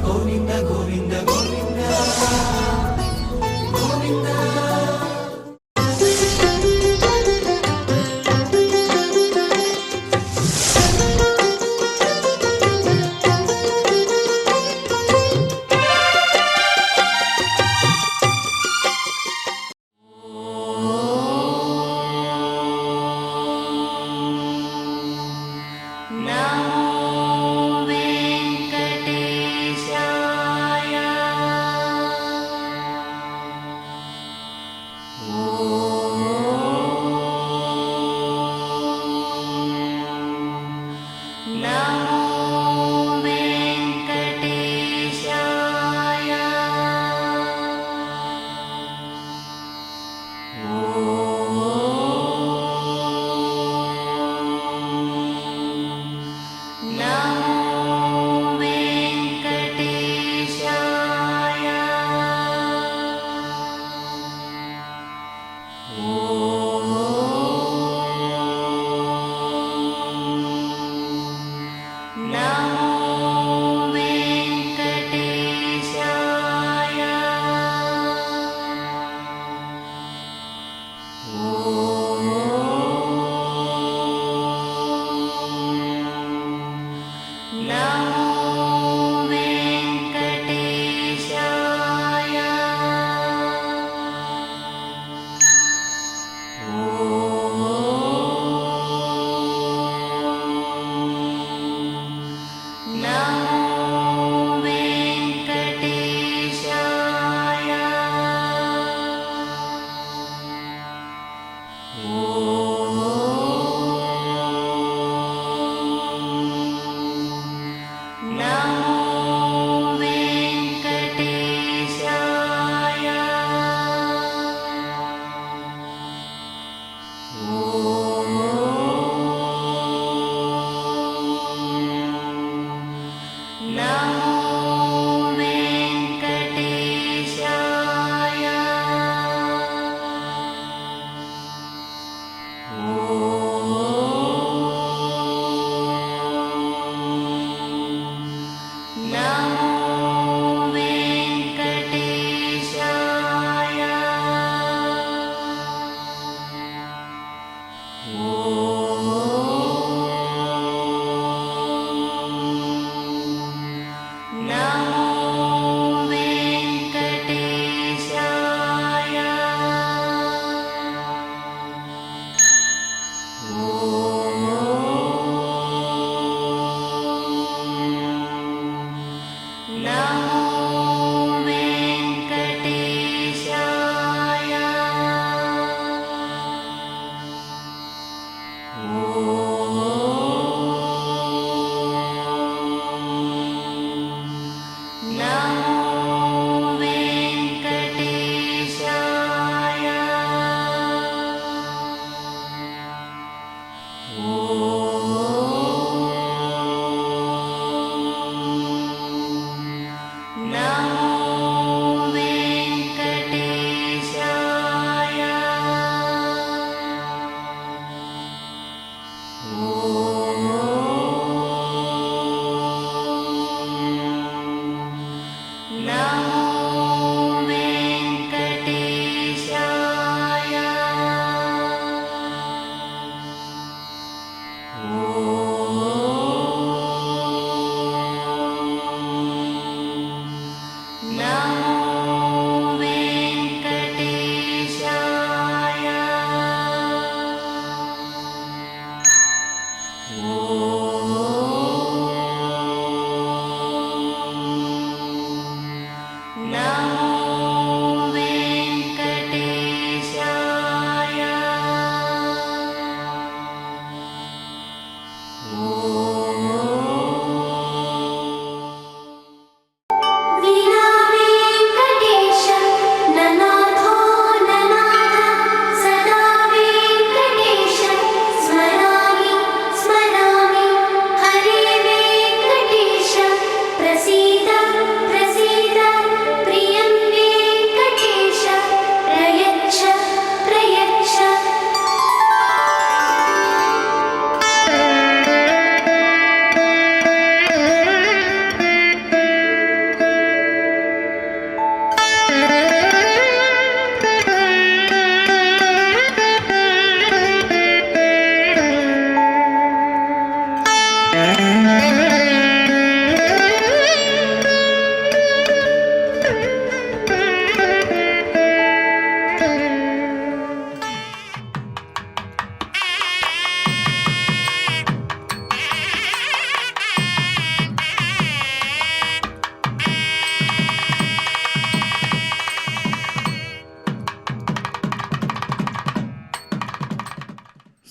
గోవింద గోవింద గోవింద గోవింద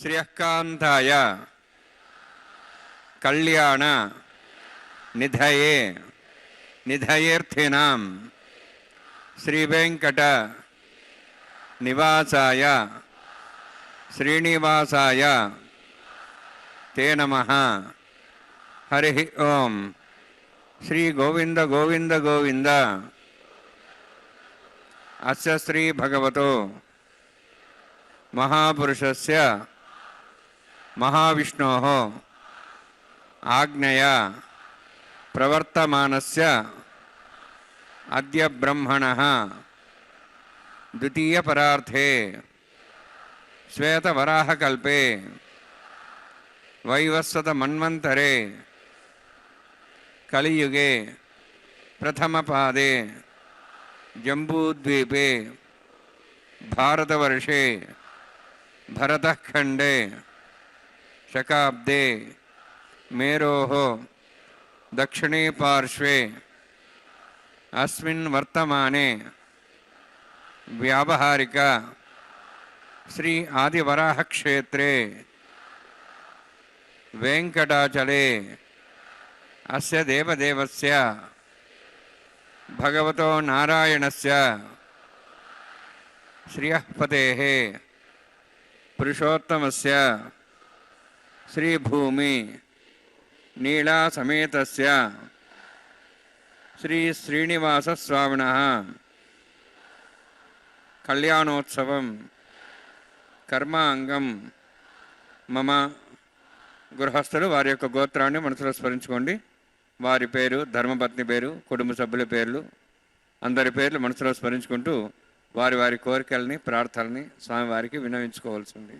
శ్రియకాంతాయ కళ్యాణ నిధయే నిధయేర్థినాం శ్రీవేంకట నివాసాయ శ్రీనివాసాయ తే నమః. హరి ఓం. శ్రీ గోవింద గోవింద గోవింద. అస్య శ్రీ భగవతో మహాపురుషస్య మహావిష్ణోః ఆజ్ఞయా ప్రవర్తమానస్య అద్య బ్రహ్మణః ద్వితీయపరార్థే శ్వేతవరాహకల్పే వైవస్వతమన్వంతరే కలియుగే ప్రథమపాదే జంబూద్వీపే భారతవర్షే భరతఖండే శకాబ్దే మేరోః దక్షిణే పార్శ్వే అస్మిన్ వర్తమానే వ్యావహారిక శ్రీ ఆదివరాహ క్షేత్రే వెంకటాచలే అస్య దేవదేవస్య భగవతో నారాయణస్య శ్రియఃపతేః పురుషోత్తమస్య శ్రీభూమి నీళాసమేతస్య శ్రీ శ్రీనివాసస్వామినః కళ్యాణోత్సవం కర్మాంగం మమ. గృహస్థులు వారి యొక్క గోత్రాన్ని మనసులో స్మరించుకోండి. వారి పేరు, ధర్మపత్ని పేరు, కుటుంబ సభ్యుల పేర్లు, అందరి పేర్లు మనసులో స్మరించుకుంటూ వారి వారి కోరికల్ని, ప్రార్థనల్ని స్వామివారికి విన్నవించుకోవాల్సింది.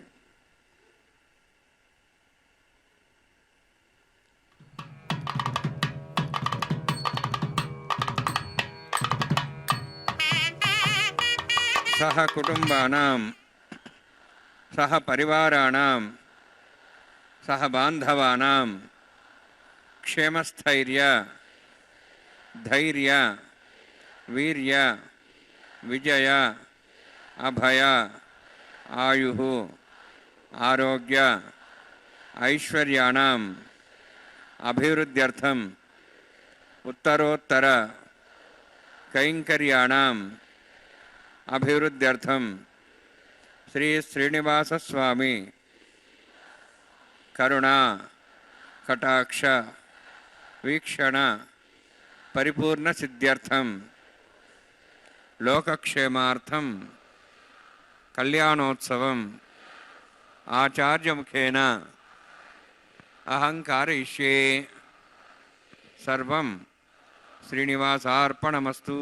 సహ కుటుంబానాం సహ పరివారాణాం సహ బాంధవానాం క్షేమస్థైర్య ధైర్య వీర్య విజయ అభయ ఆయుః ఆరోగ్య ఐశ్వర్యాణం అభివృద్ధ్యర్థం ఉత్తరోత్తర కైంకర్యాణం అభివృద్ధ్యర్థం శ్రీ శ్రీనివాసస్వామి కరుణా కటాక్ష వీక్షణ పరిపూర్ణ సిద్ధ్యర్థం లోకక్షేమార్థం కళ్యాణోత్సవం ఆచార్యముఖేన అహం कारयिष्ये. సర్వం శ్రీనివాసార్పణమస్తు.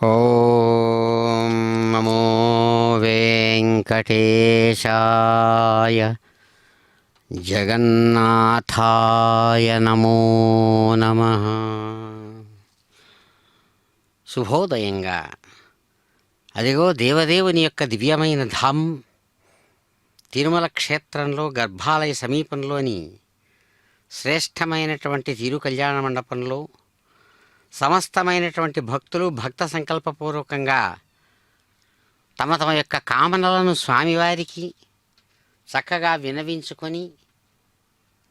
ఓం నమో వెంకటేశాయ జగన్నాథాయ నమో నమః. శుభోదయంగా అదిగో దేవదేవుని యొక్క దివ్యమైన ధామం తిరుమల క్షేత్రంలో గర్భాలయ సమీపంలోని శ్రేష్టమైనటువంటి తిరు కళ్యాణ మండపంలో సమస్తమైనటువంటి భక్తులు భక్త సంకల్పపూర్వకంగా తమ తమ యొక్క కామనలను స్వామివారికి చక్కగా వినవించుకొని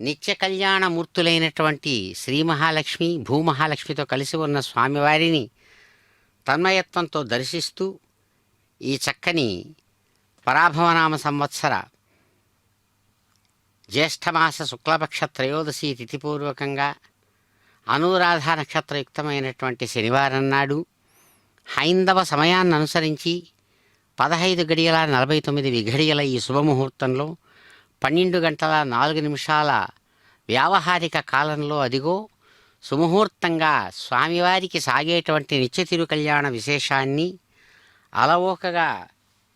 నిత్య కళ్యాణమూర్తులైనటువంటి శ్రీ మహాలక్ష్మి భూమహాలక్ష్మితో కలిసి ఉన్న స్వామివారిని తన్మయత్వంతో దర్శిస్తూ ఈ చక్కని పరాభవనామ సంవత్సర జ్యేష్ఠమాస శుక్లపక్ష త్రయోదశి తిథిపూర్వకంగా అనురాధ నక్షత్రయుక్తమైనటువంటి శనివారం నాడు హైందవ సమయాన్ని అనుసరించి 15:49 ఈ శుభముహూర్తంలో 12:04 వ్యావహారిక కాలంలో అదిగో సుముహూర్తంగా స్వామివారికి సాగేటువంటి నిత్య తిరుకల్యాణ విశేషాన్ని అలవోకగా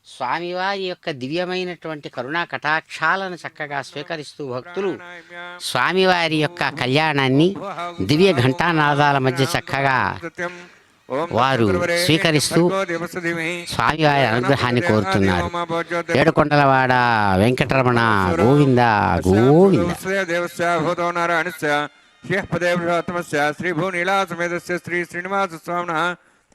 స్వామివారి యొక్క దివ్యమైనటువంటి కరుణా కటాక్షాలను చక్కగా స్వీకరిస్తూ భక్తులు స్వామివారి యొక్క కళ్యాణాన్ని దివ్య ఘంటానాదాల మధ్య చక్కగా వారు స్వీకరిస్తూ స్వామివారి అనుగ్రహాన్ని కోరుతున్నారు. ఏడుకొండలవాడ వెంకటరమణ గోవింద గోవింద. శ్రీభూనీలాసమేతస్య శ్రీ శ్రీనివాస స్వామిన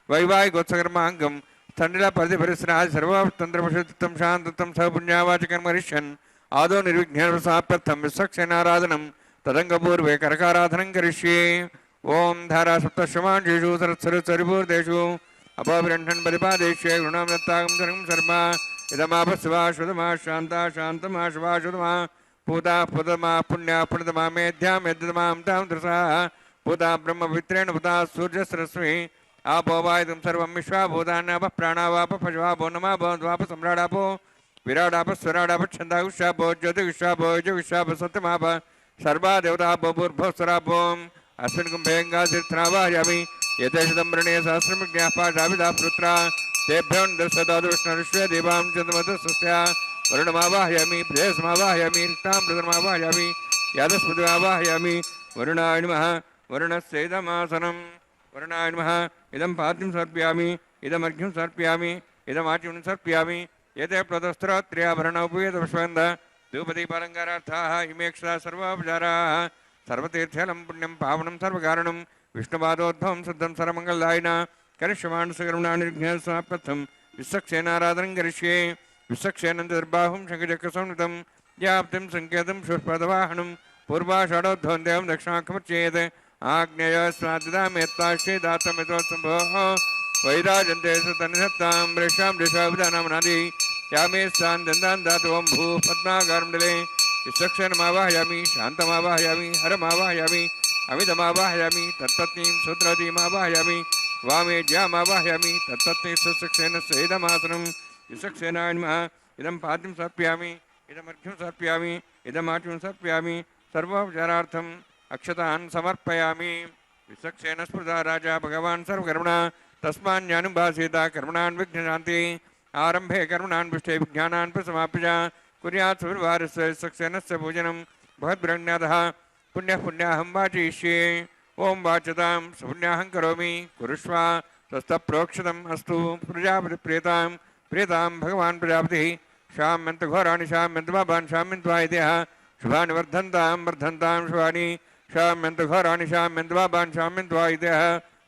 వైవాహికోత్సకర్మాంగం తండ్రిలా పరిపరిశ్రాది సర్వతంత్రపశుత్తం శాంతత్వం సపుణ్యావాచకర్మరిష్యన్ ఆదో నిర్విఘ్నసాప్యర్థం విశ్వక్షేనారాధనం తదంగపూర్వే కరకారాధనం కరిష్యే. ఓం ధారా సప్తశ్రమాంశేషు సరస్వరిపూర్దేషు అపవిరంఠన్ పరిపాదేశ్యే గృణాం దత్తాగం సర్గం శర్మా ఇదమాపస్వా శుధమా శాంతా శాంతమా శుభా శుధమా పూతా పుతమా పుణ్యా పుణ్యతమా మేధ్యా మేధ్యతమాం తాం త్రిసా పూతా బ్రహ్మ పవిత్రేణ పూతా సూర్యసరస్వీ ఆపో వాయుతం సర్వం విశ్వా భూతాన్యాప ప్రాణావాప పశువాపో నమాపో ద్వాప సమ్రాడాపో విరాడాప స్వరాడాప ఛందాగుష్యాపో జ్యోతిగుష్యాపో యుజగుష్యాప సత్యమాప సర్వా దేవతాపో పూర్భస్వరాపోం అస్మిన్ కుంభేంగాసిర్త్రావాహయామి యథేషదం వృణే సహస్రమిజ్ఞాః పాఠాభిధా పుత్రా తేభ్యో దర్శదాదు విష్ణురుష్వే దేవాం చంద్రమధుస్య వరుణమావాహయామి ప్రేయసమావాహయామి రిక్తామృతమావాహయామి యాదస్మృతిమావాహయామి. వరుణాయ నమః వరుణస్యైదమాసనం వరుణాయ నమః ఇదం పాద్యం సమర్పయామి ఇదమర్ఘ్యం సమర్పయామి ఇదమాచ్యం సమర్పయామి. ఏతే ప్రతస్త్రోత్ర్యాభరణోపేతపుష్పగంధ ధూపదీపాలంకారార్థాః ఇమేక్షా సర్వోపచారాः సర్వతీర్థలం పుణ్యం పావనం సర్వకారణం విష్ణుపాదోద్భవం శుద్ధం సర్వమంగళదాయిన కరిష్యమాణసకరుణాన్ని విఘ్నేశ్వరాప్యర్థం విశ్వక్షేనారాధనం కరిష్యే. విశ్వక్షేనం దుర్బాహుం శంఖచక్రసంయుతం వ్యాప్తిం సంకేతం పుష్పదవాహనం పూర్వాషాఢోద్భవం దేవం దక్షిణాఖమర్చేత్ ఆగ్నేయ స్వాదిదామేత్తాశ్చే దాతమితోత్సంభోః వైరాజంతే సుతనిధత్తాం వృషాం దిశాభిధానామనాది యామే స్థాన్ దందాన్ దాతవం భూ పద్మాగారమండలే. విశ్వక్షేనమావాహయామి శాంతమావాహయామి హరమావాహయామి అమితమావాహయామి తత్పత్నీం సూత్రవతీమావాహయామి వామే జ్యామావాహయామి తత్పత్ని సుశక్షేన సేదమాసనం. విశ్వక్షేనాయ నమః ఇదం పాద్యం సమర్పయామి ఇదమర్ఘ్యం సమర్పయామి ఇదమాచ్యం సమర్పయామి సర్వోపచారార్థం అక్షతాన్ సమర్పయామి. విశ్వక్షేన స్మృతా రాజా భగవాన్ సర్వకర్మణ తస్మాన్యానుభాసేత కర్మణాన్ విఘ్నశాంతి. ఆరంభే కర్మణాన్ పుష్టే విజ్ఞానాన్ ప్రసమాప్య కుర్యాత్ సువారస్య విశ్వక్షేనస్య పూజనం భగద్బ్రహ్మ్యాదః పుణ్యః పుణ్యాహం వాచయిష్యే. ఓం వాచతాం సుపుణ్యాహం కరోమి కురుష్వ స్వస్థప్రోక్షితం అస్తు. ప్రజాపతి ప్రియతాం ప్రియతాం భగవాన్ ప్రజాపతి శామ్యంత ఘోరాణి శామ్యంత పాపాన్ శామ్యంత్వా ఇతిః శుభాని వర్ధంతాం వర్ధంతాం శుభాని శామ్యంత ఘోరాణి శామ్యంత పాపాన్ శామ్యంత్వా ఇతిః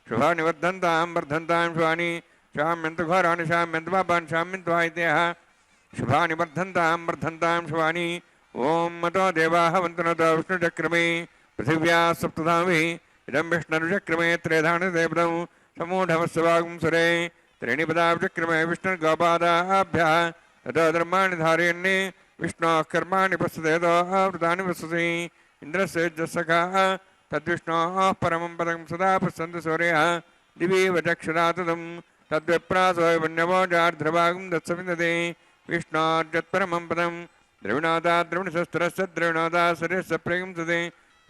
శుభాని వర్ధంతాం వర్ధంతాం శుభాని శామ్యంత ఘోరాణి శామ్యంత పాపాన్ శామ్యంత్వా ఇతిః శుభాని వర్ధంతాం వర్ధంతాం శుభాని. ఓం మతో దేవాః వంతనతో విష్ణుచక్రమే పృథివ్యా సప్తధామి ఇదం విష్ణుచక్రమే త్రేధానిదేవతం సమూఢమస్వాగం సురే త్రీణిపదాచక్రమే విష్ణుర్గోపాదాభ్యः తతో ధర్మాణి ధారయన్నే విష్ణోః కర్మాణి పశ్యతేతో వృతాని పశ్యసి. ఇంద్రస్యజస్సఖాः తద్విష్ణోः పరమం పదం సదా పశ్యంతి సూర్యः దివీవ చక్షురాతదం తద్విప్రాసో వన్యవోజార్ధ్రభాగం దత్సవిందతే. విష్ణోర్జత్పరమం పదం ద్రవిణోదా ద్రవిణశస్త్రస్య ద్రవిణోదా సూర్యస్య ప్రేంసతే.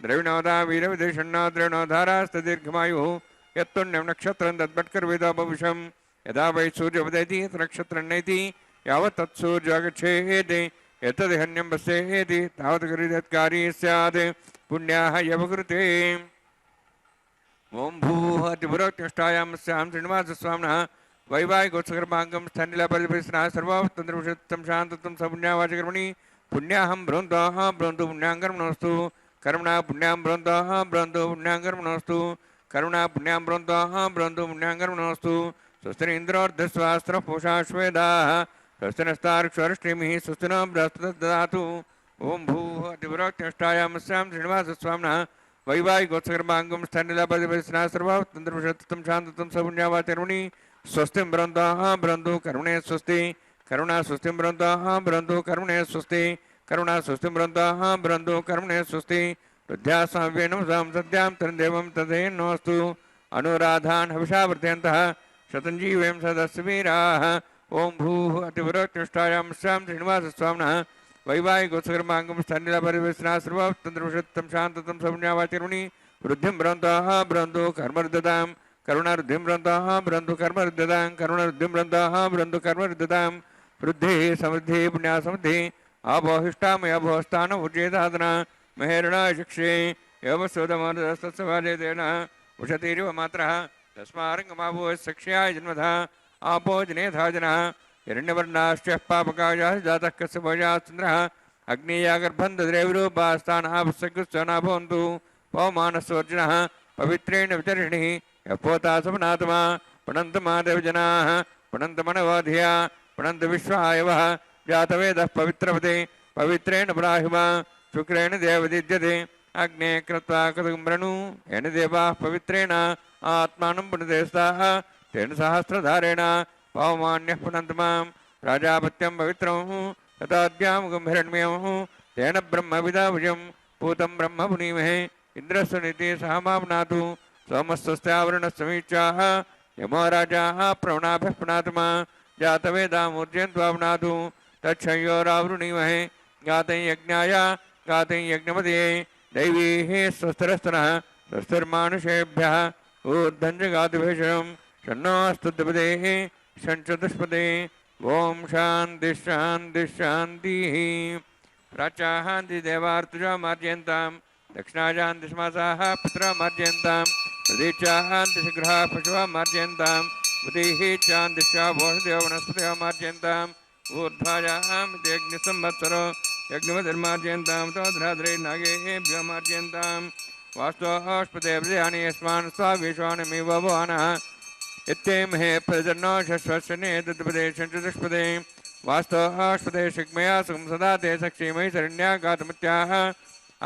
ద్రవిణోదా వీరవిదేషణ్ణో ద్రవిణోధారాస్త దీర్ఘమాయుః యత్తుణ్యం నక్షత్రం తద్భట్కర్వేదోపవిషం. యదా వై సూర్యోదయతి నక్షత్రం నైతి యావత్ తత్సూర్యోగచ్ఛేది యత్తదిహన్యం పశ్యేతి తావత్ కరిదత్కారీ స్యాత్ పుణ్యాః యవకృతే. ఓం భూః అతిపురోక్తిష్టాయాం స్యాం శ్రీనివాసస్వామినः వైవాహికోత్సకర్మాంగం స్థానిలా పరిపరిశ్రా సర్వతంత్రపుషత్తం శాంతత్వం సపుణ్యావాచకర్మణి పుణ్యాహం భ్రవంతోః భ్రవంతు పుణ్యాంకర్మణోస్తు. కర్మణా పుణ్యాం భ్రవంతోః భ్రవంతు పుణ్యాంకర్మణోస్తు. కరుణా పుణ్యాం భ్రవంతోః భ్రవంతు పుణ్యాంకర్మణోస్తు. స్వస్తి ఇంద్రోర్ధస్వాస్త్రః పూషాశ్వేదాః స్వస్తి నస్తార్క్ష్వరిష్టిమిః స్వస్తి నో బృహస్పతిర్దధాతు దదాతు. ఓం భూః అతిపురోక్తిష్టాయాం స్యాం శ్రీనివాసస్వామినः వైవాహికోత్సకర్మాంగం స్థానిలా పరిపరిశ్రా సర్వతంత్రపుషత్తం శాంతత్వం సపుణ్యావాచకర్మణి స్వస్తిం భ్రవంతోః భ్రవంతు కరుణే స్వస్తి. కరుణా స్వస్తిం భ్రవంతోః భ్రవంతు కరుణే స్వస్తి. కరుణా స్వస్తిం భ్రవంతోః భ్రవంతు కరుణే స్వస్తి. రుద్ధ్యాస్వావ్యేనం సత్యాం తందేవం తదేన్నోస్తు. అనురాధాన్ హవిషా వర్ధయంతః శతం జీవేం సదస్సు వీరాः. ఓం భూః అతిపురోక్తిష్టాయాం స్యాం శ్రీనివాసస్వామినः వైవాహికోత్సకర్మాంగం స్థానిలా పరిపరిశ్రా సర్వతంత్రపుషత్తం శాంతత్వం సపుణ్యావాచకర్మణి వృద్ధిం భ్రంతాః భ్రంతు కర్మరుద్ధతాం కరుణారుద్ధిం భ్రంతాః భ్రంతు కర్మరుద్ధతాం కరుణారుద్ధిం భ్రంతాః భ్రంతు కర్మరుద్ధతాం వృద్ధి సమృద్ధి పుణ్య సమృద్ధి ఆపోహిష్టామయభోస్థాన ఉచేతాదన మహేరుణా శిక్షే యోమసోదమస్తవాదేన ఉషతీరివ మాత్ర తస్మారంగమాభో సక్ష్యాయ జన్మధ ఆపో జనేధా జన హిరణ్యవర్ణాశ్చ పాపకాయ జాతః కస్య భోజాచంద్రః అగ్నేయాగర్భం దద్రేవిరూపాస్థానాభసకృత్సనా భవంతు పవమానస్వర్జనः పవిత్రేణ విచర్షిణిः యపోతా సమనాతమా పుణन्तమాదేవజనాः పుణन्तమనవాధియా పుణन्त విశ్వాయవः జాతవేదः పవిత్రపదే పవిత్రేణ పురాహిమా శుక్రేణ దేవదిద్యతే అగ్నే కృత్వా కృతగుంబ్రణు ఏన దేవాः పవిత్రేణ ఆత్మానం పుణ్యదేస్తాः తేన సహస్రధారేణ పవమాన్యः పుణन्तమాం రాజాపత్యం పవిత్రం తదాద్యాముఖం హిరణ్మయం తేన బ్రహ్మవిదాభుజం పూతం బ్రహ్మ పునీమహే ఇంద్రస్సు నితి సహమాప్నాతు సోమస్వస్యావరణస్సమీక్షాः యమో రాజాः ప్రవణాభ్యः పునాతమా జాతవేదామూర్జయంత్వాప్నాతు తచ్చయోరావృణీమహే గాతం యజ్ఞాయ గాతం యజ్ఞపదే దైవీः స్వస్థిరస్తనः స్వస్థిర్మానుషేభ్యः ఊర్ధం జగాతుభేషణం షण्णोऽस्तुद्विपदेः షण्चतुष्पदे ఓం శాంతి శాంతి శాంతి ప్రాచాహాంతి దేవార్తుజా మార్జయంతాం దక్షిణాజాంతి శ్మాసాः పితరా మార్జయంతాం ప్రదీక్షాహాంతి శిగ్రహా పశువా మార్జయంతాం ఉదీః చాందిశ్చా భోషదేవ వనస్పతయో మార్జయంతాం ఊర్ధ్వాజామితి యజ్ఞసంవత్సరో యజ్ఞవతిర్మార్జయంతాం తోద్రాద్రే నాగేభ్యో మార్జయంతాం వాస్తోష్పదే ప్రజాని యస్మాన్ స్వావిశ్వానమివ భవానः इत्येमहे प्रजन्नो शश्वशने तत्पदे चतुष्पदे वास्तोष्पदे शिग्मया सुखं सदा ते सक्षीमयि शरण्या गातमित्याह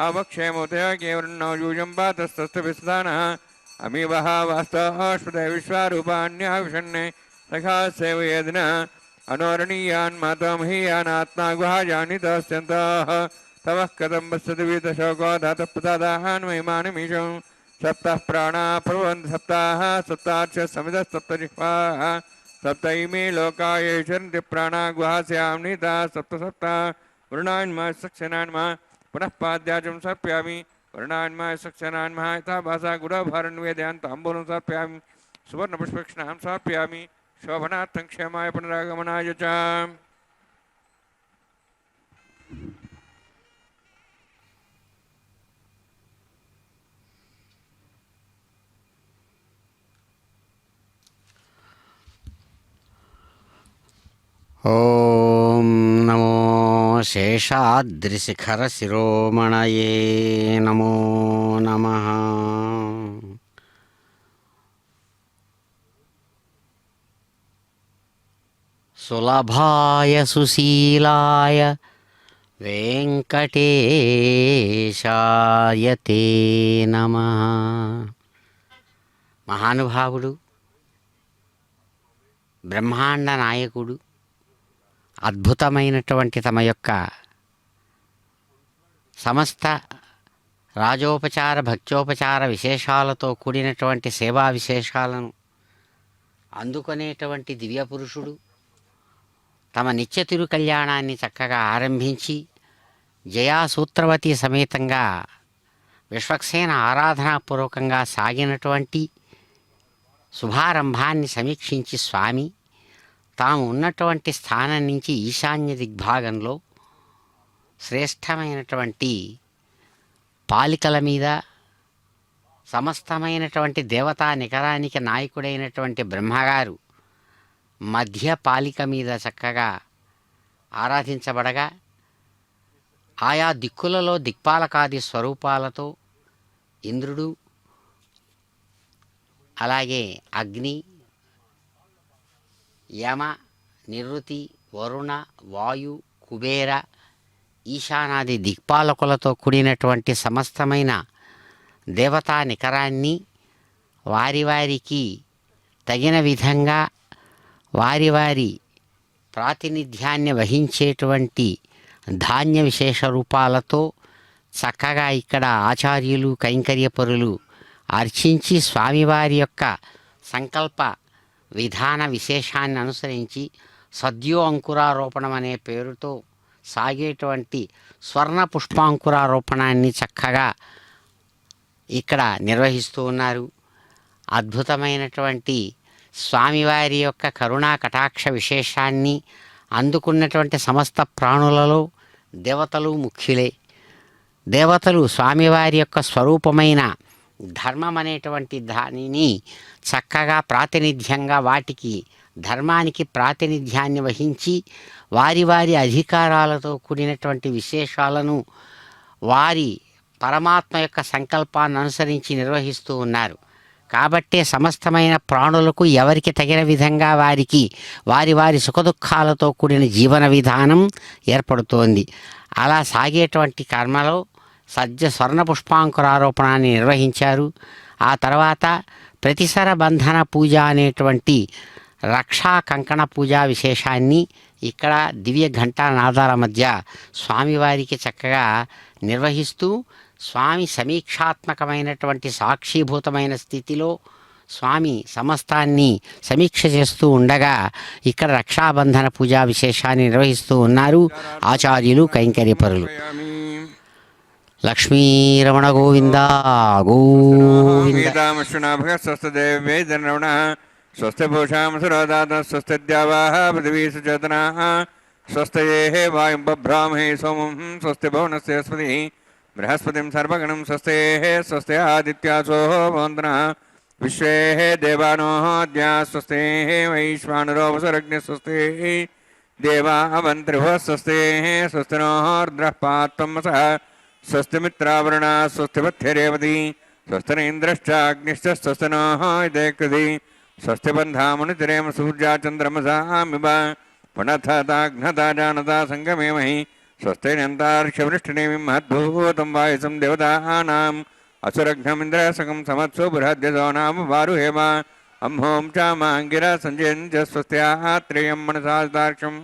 आवक्षेमोदया केवलन्नो यूजम्बा तस्तस्तभिस्तानः अमीवः वास्तोष्पदे विश्वारूपाण्यः विषन्ने सखा सेवयेदिनः अनोरणीयान् मातामहीयानात्मा गुहाजानि तस्यन्तः तवः कथं वस्तति वीतशोको धातः प्रदादाहान् महिमानमीशं सप्तः प्राणा प्रभवन्ति सप्ताः सप्ताच्च समितः सप्तजिह्वाः सप्त इमे लोका ये चरन्ति प्राणा गुहास्यां नीताः सप्त सप्त वरुणान्मा सक्सेनान्मा पुनः पाद्याजं सर्पयामि वरुणान्मा सक्सेनान्मा यथा भाषा गुरुभारन्वेदयान्ताम्बूलं सर्पयामि सुवर्णपुष्पक्षणां समर्पयामि शोभनार्थं क्षेमाय पुनरागमनाय च ఓం నమో శేషాద్రిశిఖరశిరోమణయే నమో నమః. సులభాయ సుశీలాయ వెంకటేశాయ తే నమః. మహానుభావుడు, బ్రహ్మాండ నాయకుడు, అద్భుతమైనటువంటి తమ యొక్క సమస్త రాజోపచార భక్త్యోపచార విశేషాలతో కూడినటువంటి సేవా విశేషాలను అందుకునేటువంటి దివ్య పురుషుడు తమ నిత్య తిరు కళ్యాణాన్ని చక్కగా ఆరంభించి జయాసూత్రవతి సమేతంగా విశ్వక్సేన ఆరాధనాపూర్వకంగా సాగినటువంటి శుభారంభాన్ని సమీక్షించి స్వామి తాము ఉన్నటువంటి స్థానం నుంచి ఈశాన్య దిగ్భాగంలో శ్రేష్టమైనటువంటి పాలికల మీద సమస్తమైనటువంటి దేవతా నికరానికి నాయకుడైనటువంటి బ్రహ్మగారు మధ్య పాలిక మీద చక్కగా ఆరాధించబడగా ఆయా దిక్కులలో దిక్పాలకాది స్వరూపాలతో ఇంద్రుడు, అలాగే అగ్ని, యమ, నిరుతి, వరుణ, వాయు, కుబేర, ఈశానాది దిక్పాలకులతో కూడినటువంటి సమస్తమైన దేవతా నికరాన్ని వారి వారికి తగిన విధంగా వారి వారి ప్రాతినిధ్యాన్ని వహించేటువంటి ధాన్య విశేష రూపాలతో చక్కగా ఇక్కడ ఆచార్యులు కైంకర్యపరులు అర్చించి స్వామివారి యొక్క సంకల్ప విధాన విశేషాన్ని అనుసరించి సద్యో అంకురారోపణం అనే పేరుతో సాగేటువంటి స్వర్ణ పుష్పాంకురారోపణాన్ని చక్కగా ఇక్కడ నిర్వహిస్తూ ఉన్నారు. అద్భుతమైనటువంటి స్వామివారి యొక్క కరుణా కటాక్ష విశేషాన్ని అందుకున్నటువంటి సమస్త ప్రాణులలో దేవతలు ముఖ్యులే. దేవతలు స్వామివారి యొక్క స్వరూపమైన ధర్మం అనేటువంటి దానిని చక్కగా ప్రాతినిధ్యంగా వాటికి ధర్మానికి ప్రాతినిధ్యాన్ని వహించి వారి వారి అధికారాలతో కూడినటువంటి విశేషాలను వారి పరమాత్మ యొక్క సంకల్పాన్ని అనుసరించి నిర్వహిస్తూ ఉన్నారు. కాబట్టే సమస్తమైన ప్రాణులకు ఎవరికి తగిన విధంగా వారికి వారి వారి సుఖదుఖాలతో కూడిన జీవన విధానం ఏర్పడుతోంది. అలా సాగేటువంటి కర్మలో స్వర్ణ పుష్పాంకురారోపణాన్ని నిర్వహించారు. ఆ తర్వాత ప్రతిసర బంధన పూజ అనేటువంటి రక్షా కంకణ పూజా విశేషాన్ని ఇక్కడ దివ్య ఘంటానాదాల మధ్య స్వామివారికి చక్కగా నిర్వహిస్తూ స్వామి సమీక్షాత్మకమైనటువంటి సాక్షీభూతమైన స్థితిలో స్వామి సమస్తాన్ని సమీక్ష చేస్తూ ఉండగా ఇక్కడ రక్షాబంధన పూజా విశేషాన్ని నిర్వహిస్తూ ఉన్నారు ఆచార్యులు కైంకర్యపరులు. లక్ష్మీరమణ గోవింద గోవింద. స్వస్తి భూషాం సురోదాత స్వస్తి ద్యావాః పృథివీ సుచేతనాః స్వస్తయే వాయుం బభ్రామహే సోమం స్వస్తి భువనస్పతి బృహస్పతిం సర్వగణం స్వస్తే స్వస్తి ఆదిత్యాసో భవంతనః విశ్వే దేవానో అద్యా స్వస్తే వైశ్వానరో వసురగ్ని స్వస్తే దేవా అవంత్రిభ స్వస్తే స్వస్తినో రుద్రః పాత్వమసః స్వస్తి మిత్రావరుణ స్వస్తి పథ్యరేవతి స్వస్తిన ఇంద్రశ్చాగ్నిశ్చ స్వస్తినో ఇదే కృతి స్వస్తి బంధామునితిరేమ సూర్యా చంద్రమసామివ పునఃతాఘ్నతా జానతా సంగమేమహి స్వస్తినంతార్క్షవృష్టినేమి మహద్భూతం వాయుసం దేవతానాం అసురఘ్నమింద్రసకం సమత్సు బృహద్యజో నామ వారుహేమ అంహోం చామాంగిర సంజయంచ స్వస్త్యాత్రేయం మనసాదాక్షం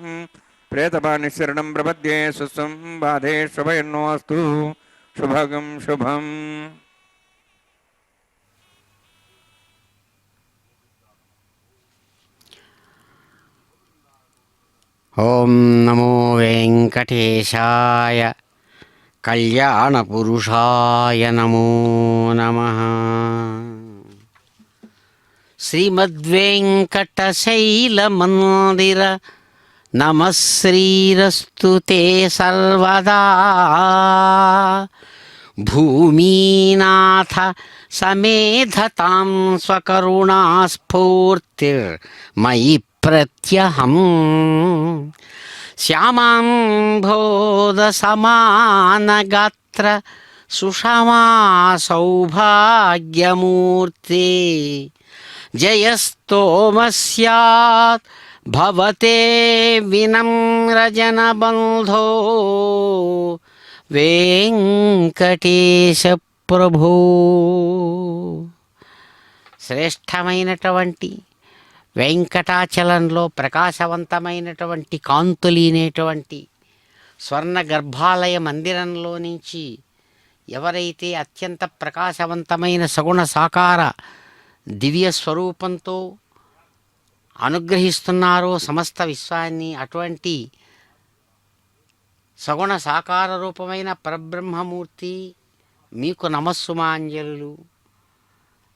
ప్రేతపానిశరణం ప్రపద్యే సుస్వం బాధే శుభయన్నోస్తు శుభగం శుభం. ఓం నమో వెంకటేశాయ కళ్యాణపురుషాయ నమో నమః. శ్రీమద్వేంకటశైలమందిర నమః శ్రీరస్తు తే సర్వదా. భూమీనాథ సమేధతాం స్వకరుణాస్ఫూర్తిర్మయి ప్రత్యహం. శ్యామాంభోదసమానగాత్ర సుషమా సౌభాగ్యమూర్తే జయస్తోమస్యాత్ భవతే వినమ్రజనబంధో వెంకటేశ ప్రభో. శ్రేష్టమైనటువంటి వెంకటాచలంలో ప్రకాశవంతమైనటువంటి కాంతులీనేటువంటి స్వర్ణ గర్భాలయ మందిరంలో నుంచి ఎవరైతే అత్యంత ప్రకాశవంతమైన సగుణ సాకార దివ్య స్వరూపంతో అనుగ్రహిస్తున్నారో సమస్త విశ్వాన్ని, అటువంటి సగుణ సాకార రూపమైన పరబ్రహ్మమూర్తి మీకు నమస్సుమాంజలు.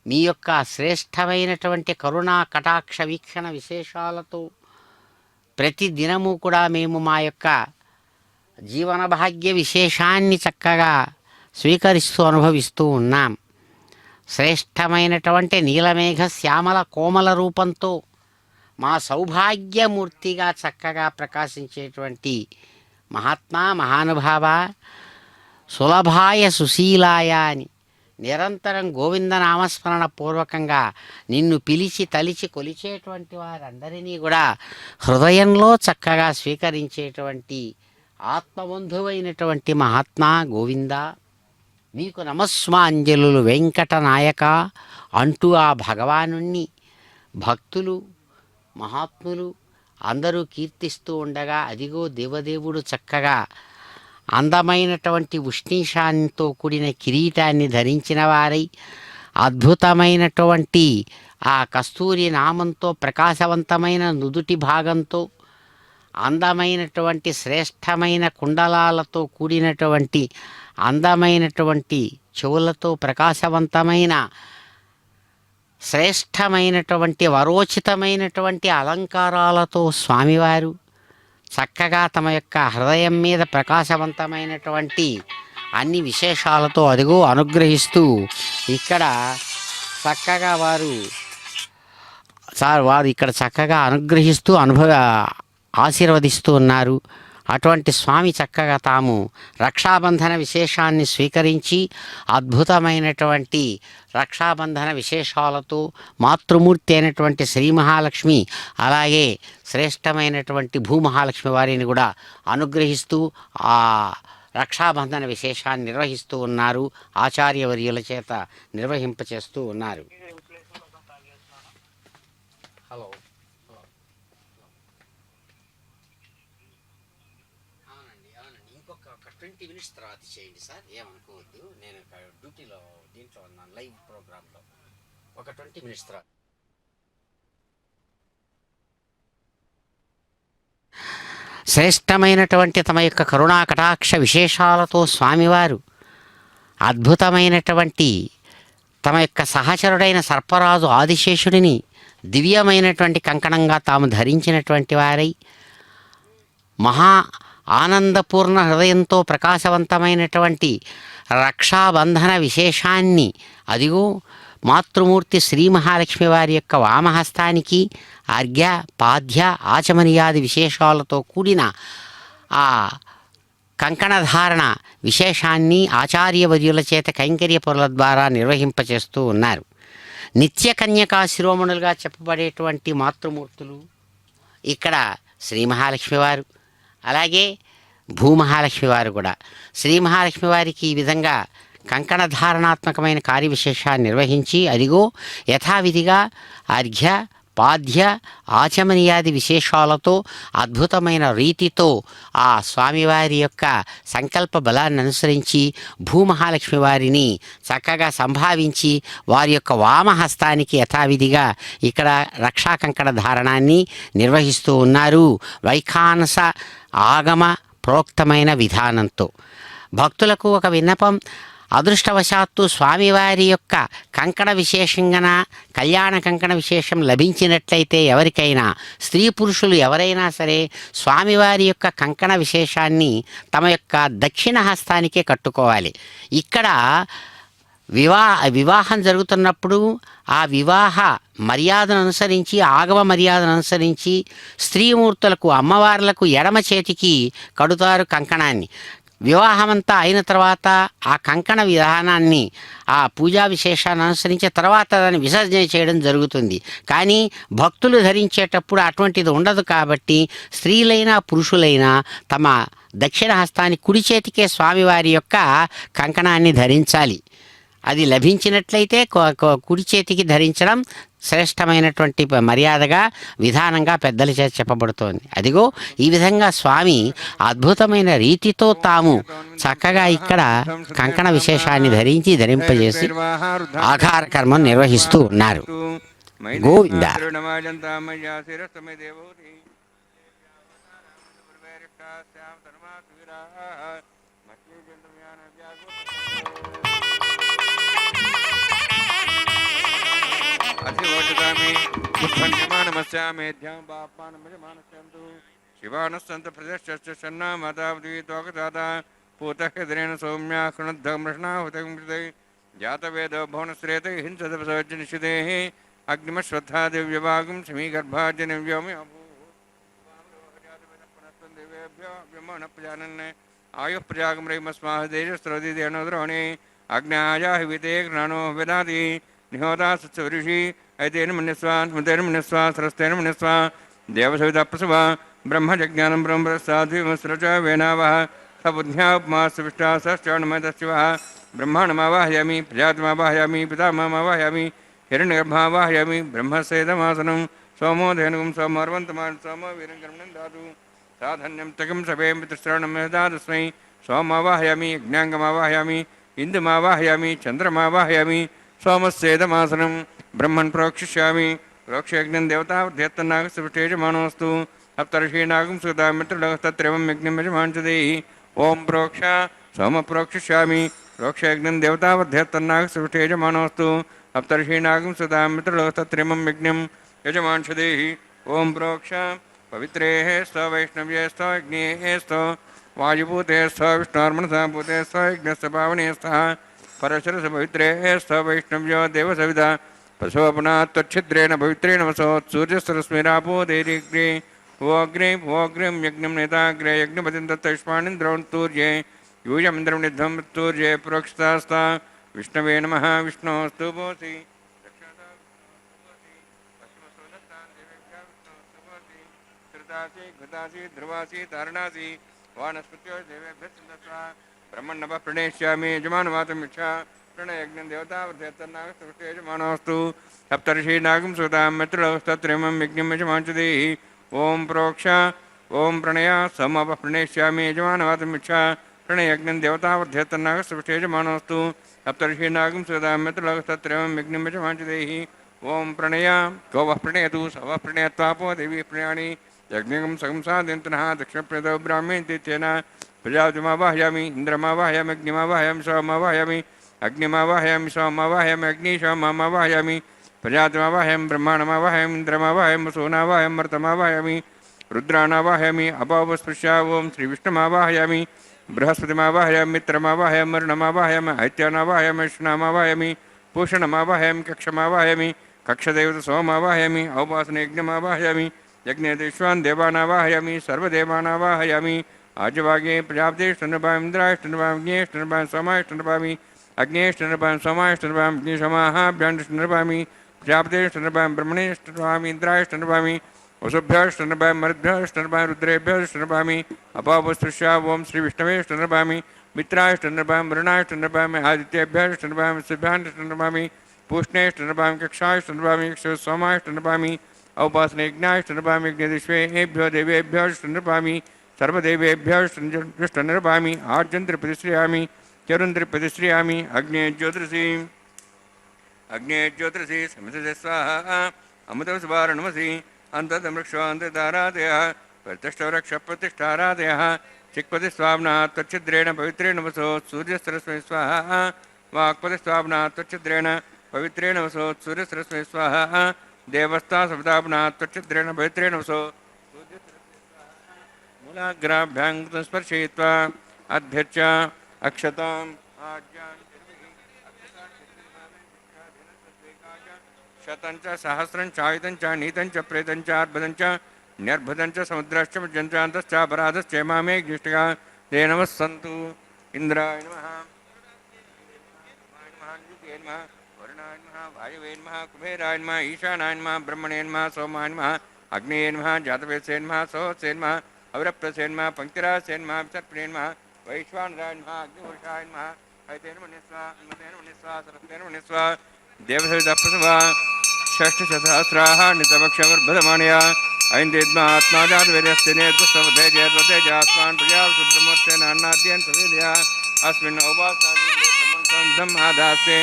మీ యొక్క శ్రేష్టమైనటువంటి కరుణా కటాక్ష వీక్షణ విశేషాలతో ప్రతి దినము కూడా మేము మా యొక్క జీవన భాగ్య విశేషాన్ని చక్కగా స్వీకరిస్తూ అనుభవిస్తూ ఉన్నాం. శ్రేష్టమైనటువంటి నీలమేఘ శ్యామల కోమల రూపంతో మా సౌభాగ్యమూర్తిగా చక్కగా ప్రకాశించేటువంటి మహాత్మా మహానుభావ సులభాయ సుశీలాయ అని నిరంతరం గోవిందనామస్మరణ పూర్వకంగా నిన్ను పిలిచి తలిచి కొలిచేటువంటి వారందరినీ కూడా హృదయంలో చక్కగా స్వీకరించేటువంటి ఆత్మబంధువైనటువంటి మహాత్మా గోవింద మీకు నమస్మాంజలు వెంకటనాయక అంటూ ఆ భగవానుణ్ణి భక్తులు మహాత్ములు అందరూ కీర్తిస్తూ ఉండగా అదిగో దేవదేవుడు చక్కగా అందమైనటువంటి ఉష్ణీషాన్నితో కూడిన కిరీటాన్ని ధరించిన వారై అద్భుతమైనటువంటి ఆ కస్తూరి నామంతో ప్రకాశవంతమైన నుదుటి భాగంతో అందమైనటువంటి శ్రేష్టమైన కుండలాలతో కూడినటువంటి అందమైనటువంటి చెవులతో ప్రకాశవంతమైన శ్రేష్టమైనటువంటి వరోచితమైనటువంటి అలంకారాలతో స్వామివారు చక్కగా తమ యొక్క హృదయం మీద ప్రకాశవంతమైనటువంటి అన్ని విశేషాలతో అదిగో అనుగ్రహిస్తూ ఇక్కడ చక్కగా వారు ఇక్కడ చక్కగా అనుగ్రహిస్తూ ఆశీర్వదిస్తూ ఉన్నారు. అటువంటి స్వామి చక్కగా తాము రక్షాబంధన విశేషాన్ని స్వీకరించి అద్భుతమైనటువంటి రక్షాబంధన విశేషాలతో మాతృమూర్తి అయినటువంటి శ్రీ మహాలక్ష్మి అలాగే శ్రేష్టమైనటువంటి భూమహాలక్ష్మి వారిని కూడా అనుగ్రహిస్తూ ఆ రక్షాబంధన విశేషాన్ని నిర్వహిస్తూ ఉన్నారు. ఆచార్యవర్యుల చేత నిర్వహింపచేస్తూ ఉన్నారు. హలో అవునండి ఇంకొక 20 minutes తర్వాత చేయండి సార్, ఏమనుకోవద్దు. నేను డ్యూటీలో దీంట్లో ఉన్నాను, లైవ్ ప్రోగ్రాంలో. ఒక 20 minutes తర్వాత. శ్రేష్టమైనటువంటి తమ యొక్క కరుణా కటాక్ష విశేషాలతో స్వామివారు అద్భుతమైనటువంటి తమ యొక్క సహచరుడైన సర్పరాజు ఆదిశేషుడిని దివ్యమైనటువంటి కంకణంగా తాము ధరించినటువంటి వారై మహా ఆనందపూర్ణ హృదయంతో ప్రకాశవంతమైనటువంటి రక్షాబంధన విశేషాన్ని అదిగో మాతృమూర్తి శ్రీ మహాలక్ష్మి వారి యొక్క వామహస్తానికి అర్ఘ్య పాద్య ఆచమనియాది విశేషాలతో కూడిన ఆ కంకణధారణ విశేషాన్ని ఆచార్యవర్యుల చేత కైంకర్య పరుల ద్వారా నిర్వహింపచేస్తూ ఉన్నారు. నిత్య కన్యకా శిరోమణులుగా చెప్పబడేటువంటి మాతృమూర్తులు ఇక్కడ శ్రీ మహాలక్ష్మి వారు, అలాగే భూమహాలక్ష్మి వారు కూడా. శ్రీ మహాలక్ష్మి వారికి ఈ విధంగా కంకణధారణాత్మకమైన కార్యవిశేషాన్ని నిర్వహించి అదిగో యథావిధిగా అర్ఘ్య పాద్య ఆచమనీయాది విశేషాలతో అద్భుతమైన రీతితో ఆ స్వామివారి యొక్క సంకల్ప బలాన్ని అనుసరించి భూమహాలక్ష్మి వారిని చక్కగా సంభావించి వారి యొక్క వామహస్తానికి యథావిధిగా ఇక్కడ రక్షా కంకణ ధారణాన్ని నిర్వహిస్తూ ఉన్నారు. వైఖానస ఆగమ ప్రోక్తమైన విధానంతో. భక్తులకు ఒక విన్నపం, అదృష్టవశాత్తు స్వామివారి యొక్క కంకణ విశేషంగా కళ్యాణ కంకణ విశేషం లభించినట్లయితే ఎవరికైనా స్త్రీ పురుషులు ఎవరైనా సరే స్వామివారి యొక్క కంకణ విశేషాన్ని తమ యొక్క దక్షిణ హస్తానికే కట్టుకోవాలి. ఇక్కడ వివాహం జరుగుతున్నప్పుడు ఆ వివాహ మర్యాదను అనుసరించి ఆగమ మర్యాదను అనుసరించి స్త్రీమూర్తులకు అమ్మవార్లకు ఎడమ చేతికి కడుతారు కంకణాన్ని. వివాహమంతా అయిన తర్వాత ఆ కంకణ విధానాన్ని ఆ పూజా విశేషాన్ని అనుసరించి తర్వాత దాన్ని విసర్జన చేయడం జరుగుతుంది. కానీ భక్తులు ధరించేటప్పుడు అటువంటిది ఉండదు. కాబట్టి స్త్రీలైనా పురుషులైనా తమ దక్షిణ హస్తాన్ని కుడి చేతికే స్వామివారి యొక్క కంకణాన్ని ధరించాలి. అది లభించినట్లయితే కుడి చేతికి ధరించడం శ్రేష్టమైనటువంటి మర్యాదగా విధానంగా పెద్దల చేత చెప్పబడుతోంది. అదిగో ఈ విధంగా స్వామి అద్భుతమైన రీతితో తాము చక్కగా ఇక్కడ కంకణ విశేషాన్ని ధరింపజేసి ఆకార కర్మను నిర్వహిస్తూ ఉన్నారు. గోవింద. अधिवोचतामि उत्पन्यमानमस्यामेध्यां पापानमजमानस्यन्तु शिवानस्सन्त प्रदश्च सन्ना मातावती त्वकदाता पूतहृदरेण सौम्या कृणद्धमृष्णाहुतंकृते जातवेदो भुवनश्रेते हिंसदपसर्जनिषितेः अग्निमश्रद्धा दिव्यभागं समीगर्भार्जनिव्योमि अभूदेवेभ्यो आयुः प्रजागमस्माः देशस्रोदिदेणोद्रोणे अग्नायाहिविते घ्राणो विदाति निहोता सत्सऋषि ऐतेन मन्यस्वा स्मृतेन मन्यस्वा सरस्तेन मन्यस्वा देवसविता प्रसवा ब्रह्मजज्ञानं ब्रह्मप्रसाद्विमस्रच वेनावः सबुद्ध्यापमासविष्टा सश्चरणमयतशिवः ब्रह्माण्डमावाहयामि प्रजातमावाहयामि पितामहमावाहयामि हिरण्यगर्भावाहयामि ब्रह्मसेदमासनं सोमो धेनुगं सोमर्वन्तमान् सोमो वीरङ्कर्मणं दातु साधन्यं तकं सभे पितृश्रवणं यदातस्मै सोमावाहयामि यज्ञाङ्गमावाहयामि इन्दुमावाहयामि चन्द्रमावाहयामि सोमस्येदमासनं ब्रह्मन् प्रोक्षिष्यामि प्रोक्षयज्ञं देवतावध्यत्तनागसुष्टेजमानोऽस्तु सप्तर्षीणागं सुता मित्रलः तत्रैवं यज्ञं यजमान् च देहि ओं प्रोक्ष सोम प्रोक्षिष्यामि रोक्षयज्ञं देवतावध्यत्तन्नाग सृष्टेजमानोऽस्तु सप्तर्षीनागं सदा मित्रलोस्तत्रिमं यज्ञं यजमांशदेहि ओम प्रोक्ष पवित्रेः स्त वैष्णव्ये स्त यज्ञेः स्त वायुभूते स्त विष्णोर्मनसा भूते स्त यज्ञस्य पावने स्तः परशरस पवित्रेः स्त वैष्णव्यो देवसविदा पशोपना त्वच्छिद्रेण पवित्रेण वसो सूर्यस्तरस्मिरापो देरिग्रे वोग्रिं यज्ञं नेताग्रे यज्ञपतिं दत्तयुष्माणिन्द्रोन्तूर्ये यूयमिन्द्रं निध्वं मृत्तूर्ये प्रोक्षितास्ता विष्णवे नमः विष्णोस्तु भोसि घृतासी ध्रुवासी तारणासी वानस्पत्यो देवेभ्यः ब्रह्मण्णव प्रणेष्यामि यजमानवातमिच्छा प्रणयज्ञं देवतावर्धेत्तन्नागस्तुष्टे यजमानोऽस्तु सप्तर्षीनागं सुतां मित्रलोस्तत्रिमं यज्ञं यजमांशदेहि ओम प्रोक्ष ओम प्रणय समव प्रणेष्यामि यजमानवातमिच्छा प्रणयज्ञं देवतावर्धेत्तन्नागस्तुष्टे यजमानोऽस्तु सप्तर्षीनागं सुतां मित्रलोस्तत्रिमं यज्ञं यजमांशदेहि ओम प्रणय गौ वः प्रणयतु स वः प्रणयत्वापो देवी प्रणयानि यज्ञं सगं साधयन्तनः दक्षिणप्रदो ब्राह्मीत्येन प्रजापतिमावाहयामि इन्द्रमावाहयामि अग्निमावाहयामि सोममावाहयामि अग्निमावाहयामि सोममावाहयामि अग्निशोममावाहयामि प्रजापतिमावाहयामि ब्रह्माणमावाहयामि इन्द्रमावाहयामि वसूनावाहयामि मर्तमावाहयामि रुद्राणावाहयामि अपावस्पृश्या ओं श्रीविष्णुमावाहयामि बृहस्पतिमावाहयामि मित्रमावाहयामि मरुणमावाहयामि ऐत्यानावाहयामि विष्णुनामावाहयामि पूषणमावाहयामि कक्षमावाहयामि कक्षदेवत सोममावाहयामि औपासनयज्ञमावाहयामि यज्ञेश्वान् देवानावाहयामि सर्वदेवानावाहयामि आजवागे प्रजापतिष्ठनृपाम् इन्द्राष्टनृपाम् अग्नेष्टनृपाम् सोमाष्टनृपामि अग्नेष्टनृपाम् सोमाष्टनृपाम् अग्निशमाहाभ्याण्डष्टनृपामि प्रजापतिष्ठनृपाम् ब्रह्मणेष्टनृपामि इन्द्राष्टनृपामि वसुभ्यष्टनृपाम् मरुद्भ्यष्टनृपाम् रुद्रेभ्यष्टनृपामि अपावस्पृश्या ओं श्रीविष्णवेष्टनृपामि मित्राष्टनृपाम् वरुणाष्टनृपामि आदित्येभ्यष्टनृपामि सिद्धाष्टनृपामि पूष्णेष्टनृपामि कक्षाष्टनृपामि सोमाष्टनृपामि औपासनयज्ञाष्टनृपामि यज्ञदिश्वेभ्यो देवेभ्यष्टनृपामि सर्वदेवेभ्यष्टनृपामि आर्जन्त्रिप्रतिश्रियामि चरुन्त्रिप्रतिश्रियामि अग्ने ज्योतिषि समितसे स्वाहा अमृतवसुवारणमसि अन्ततमृक्षोऽन्ततारादयः प्रतिष्ठवृक्षप्रतिष्ठारादयः चिक्पतिस्वाम्ना त्वच्छिद्रेण पवित्रेण वसो सूर्यसरस्वै स्वाहा वाक्पतिस्वाम्ना त्वच्छिद्रेण पवित्रेण वसो सूर्यसरस्वै स्वाहा देवस्ता सविताप्ना त्वच्छिद्रेण पवित्रेण वसो मूलाग्राभ्यां स्पर्शयित्वा अध्यच्च अक्षताम् शतञ्च सहस्रञ्च आयुधञ्च नीतञ्च प्रेतञ्च अर्बुदञ्च न्यर्बुदञ्च समुद्रश्च मज्जञ्चान्तश्च अपराधश्च मामे ज्ञेष्ठिका ते नमः सन्तु इन्द्राय नमः वरुणाय नमः वायवे नमः कुबेराय नमः ईशानाय नमः ब्रह्मणे नमः सोमाय नमः अग्नेय नमः जातवेदसे नमः सोहसे नमः अवरप्रसे नमः पंक्तिरासे नमः विसर्पणे नमः वैश्वानराय नमः अग्निपुरुषाय नमः ऐतेन मनिस्वा अन्मतेन मनिस्वा सरस्तेन मनिस्वा देवसविदप्रसवा षष्ठशतसहस्राः नितपक्षवर्धमानया ऐन्द्रिद्मात्मा जातवेदस्तिने दुःसवधेजस्वान् प्रजा सुब्रह्मस्तेन अन्नाद्येन सवेदया अस्मिन् औपासनादं आदास्ते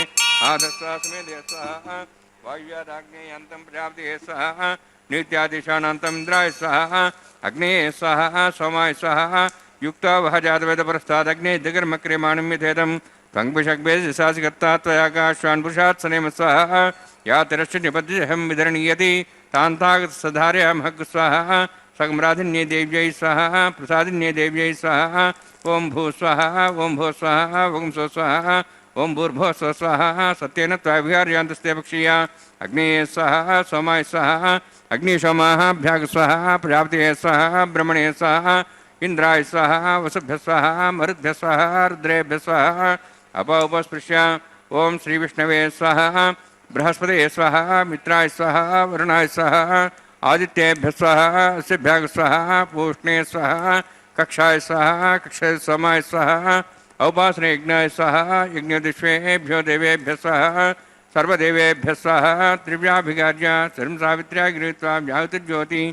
आधस्वा समेदे स्वाहा वायुव्यादाग्नेयान्तं प्रजापतिः स्वाहा नित्यादिशानान्तम् इन्द्राय स्वाहा अग्नेये स्वाहा सोमाय स्वाहा युक्ता वह जातवेदपरस्तादग्ने दिगर्मक्रियमाणं यथेदं त्वङ्भिषग्भेदिशासिकर्ता त्वयाकाश्वान् पुरुषात् सनेम स्वाहा या तिरश्च निपद्यहं विधरणीयति तान्तागतसधारयामहग् स्वाहा सगमराधिन्ये देव्यै स्वाहा प्रसादिन्ये देव्यै स्वाहा ओं भू स्वाहा ओं भो स्वाहा ओं सो स्वाहा ओं भूर्भो स्व स्वाहा सत्येन त्वाभिहार्यान्तस्ते पक्षीया अग्नेये स्वाहा सोमाय स्वाहा अग्निशोमाभ्याग स्वाहा प्रजापतये स्वाहा ब्रह्मणे स्वाहा इंद्राय स्वाहा वसुभ्य स्वाहा मरुद्भ्य स्वाहा रुद्रेभ्य स्वाहा अपौपस्पृश्य ओं श्री विष्णवे स्वाहा बृहस्पतये स्वाहा मित्राय स्वाहा वरुणाय स्वाहा आदित्येभ्य स्वाहा अस्यभ्याग स्वाहा पूष्णे स्वाहा कक्षाय स्वाहा कक्षाय सोमाय स्वाहा औपासने यज्ञाय स्वाहा यज्ञदिश्वेभ्यो देवेभ्य स्वाहा सर्वदेवेभ्य स्वाहा त्रिव्याभिगार्य सर्वं सावित्र्या गृहीत्वा व्याहुतिर्ज्योति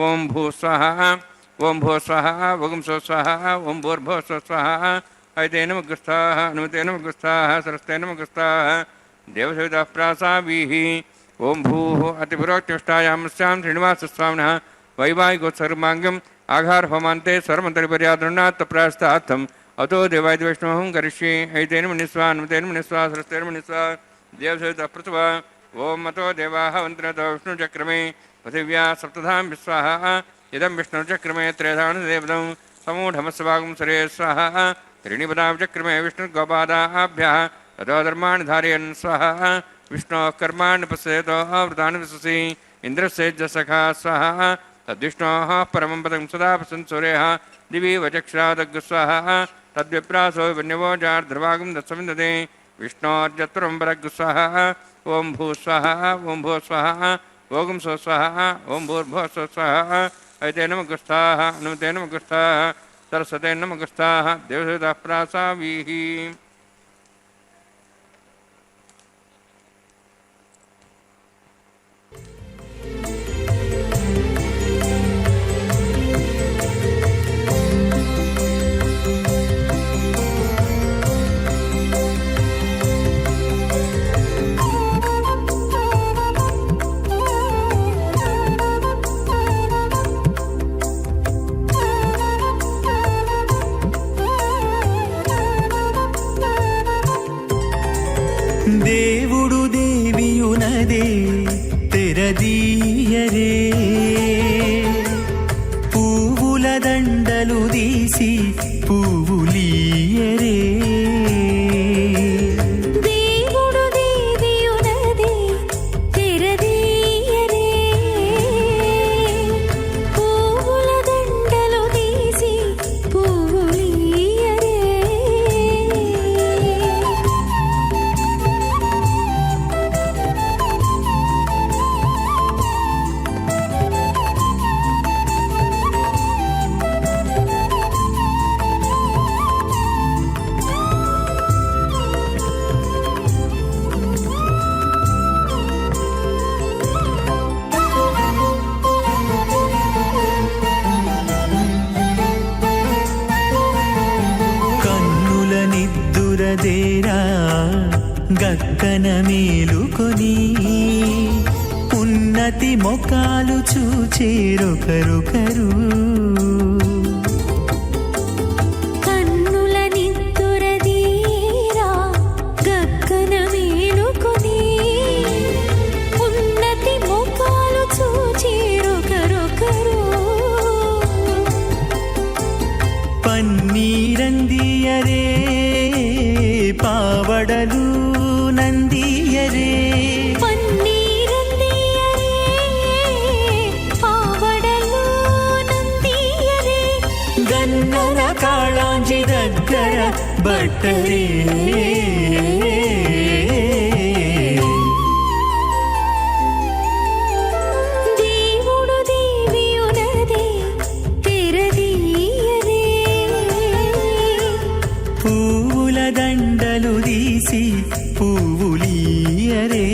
ओं भू स्वाहा ओं भो स्वाहा ओं सो स्वाहा ओं भूर्भो स्व स्वाहा ऐतेन मुग्रस्ताः अनुमतेन मुग्रस्ताः सरस्तेन मुग्रस्ताः देवसवितः प्रासावीः ओं भूः अतिपुरोक्तिष्ठायामस्यां श्रीनिवासस्वामिनः वैवाहिकोत्सर्माङ्गम् आघार होमान्ते सर्वमन्तरिपर्यादृणात् प्रास्तार्थम् अतो देवादिवैष्णवं करिष्ये ऐतेन मनिस्वा अनुमतेन मनिस्वा सरस्तेन मनिस्वा देवसहितः पृथ्वा ओम अतो देवाः वन्त्रतो विष्णुचक्रमे पृथिव्या सप्तधां विस्वाहा इदं विष्णुचक्रमे त्रेधानुदेवदं समूढमस्वागं सरे स्वाहा त्रीणिपदाचक्रमे विष्णुर्गोपादाभ्यः ततो धर्माणि धारयन् स्वाहा विष्णोः कर्माणि पश्यतो आवृतानि विशसि इन्द्रस्येजसखा स्वाहा तद्विष्णोः परमं पदं सदा पश्यन् सूर्यः दिवि वचक्षादग्स्वाहा तद्विप्रासो वन्यवोजार्ध्रभागं दत्सविन्दते विष्णोर्जत्वरं परग्स्वाहा ओं भूस्वाहा ओं भो स्वाहा ओं सो स्वाहा ओं भूर्भुवः स्वाहा ऐते नमः अनुमते नमः सरस्वते नमः देवसहितः प्रासावीः దేవుడు దేవియునదే తెరదీయరే పువ్వుల దండలు తీసి పువ్వులీయరే దేవుడు దేవియునదే తెరదీయరే పువ్వుల దండలు తీసి పువ్వులీయరే కన్నుల నిద్దురదేరా గక్కన మేలుకొని ఉన్నతి మొకాలు చూచేరొకరొకరు కన్నుల నిద్దురదీరా గక్కన మేలుకొని ఉన్నతి ముఖాలు చూచేరొకరొకరు పన్నీరందియరే పావడలు నందియరే పన్నీరందియరే పావడలు నందియరే గన్నల కాళాంజి దగ్గర బట్టరే దేవుడు దేవియునదే తెరదీయరే పువ్వుల దండలు తీసి పువ్వులీయరే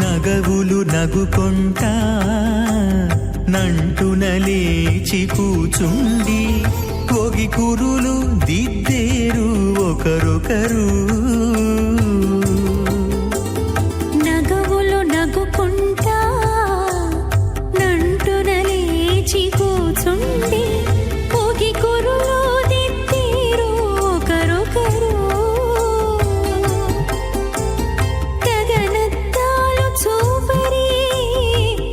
నగవులు నగుకొంటా నంటున లేచి కూచుండి ఒగి కురులు దిద్దేరు ఒకరొకరు నగవులు నగుకుంటా నంటున లేచి కూచుండి పొగి కురులు దిద్దేరు ఒకరొకరు గగనత్తాలు చూపరి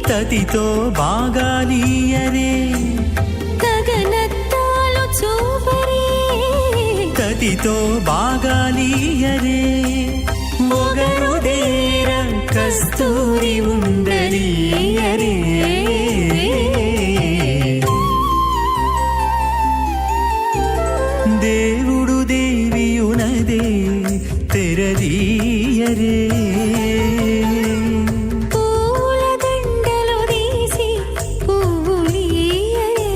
తతితో బాగాలీయరే గగనత్తాలు చూపరి తతితో బాగాలీయరే మొగరు దేర కస్తూరి ఉండలీయరే దేవుడు దేవియునదే తెరదీయరే పూల దండలు తీసి పువ్వులీయరే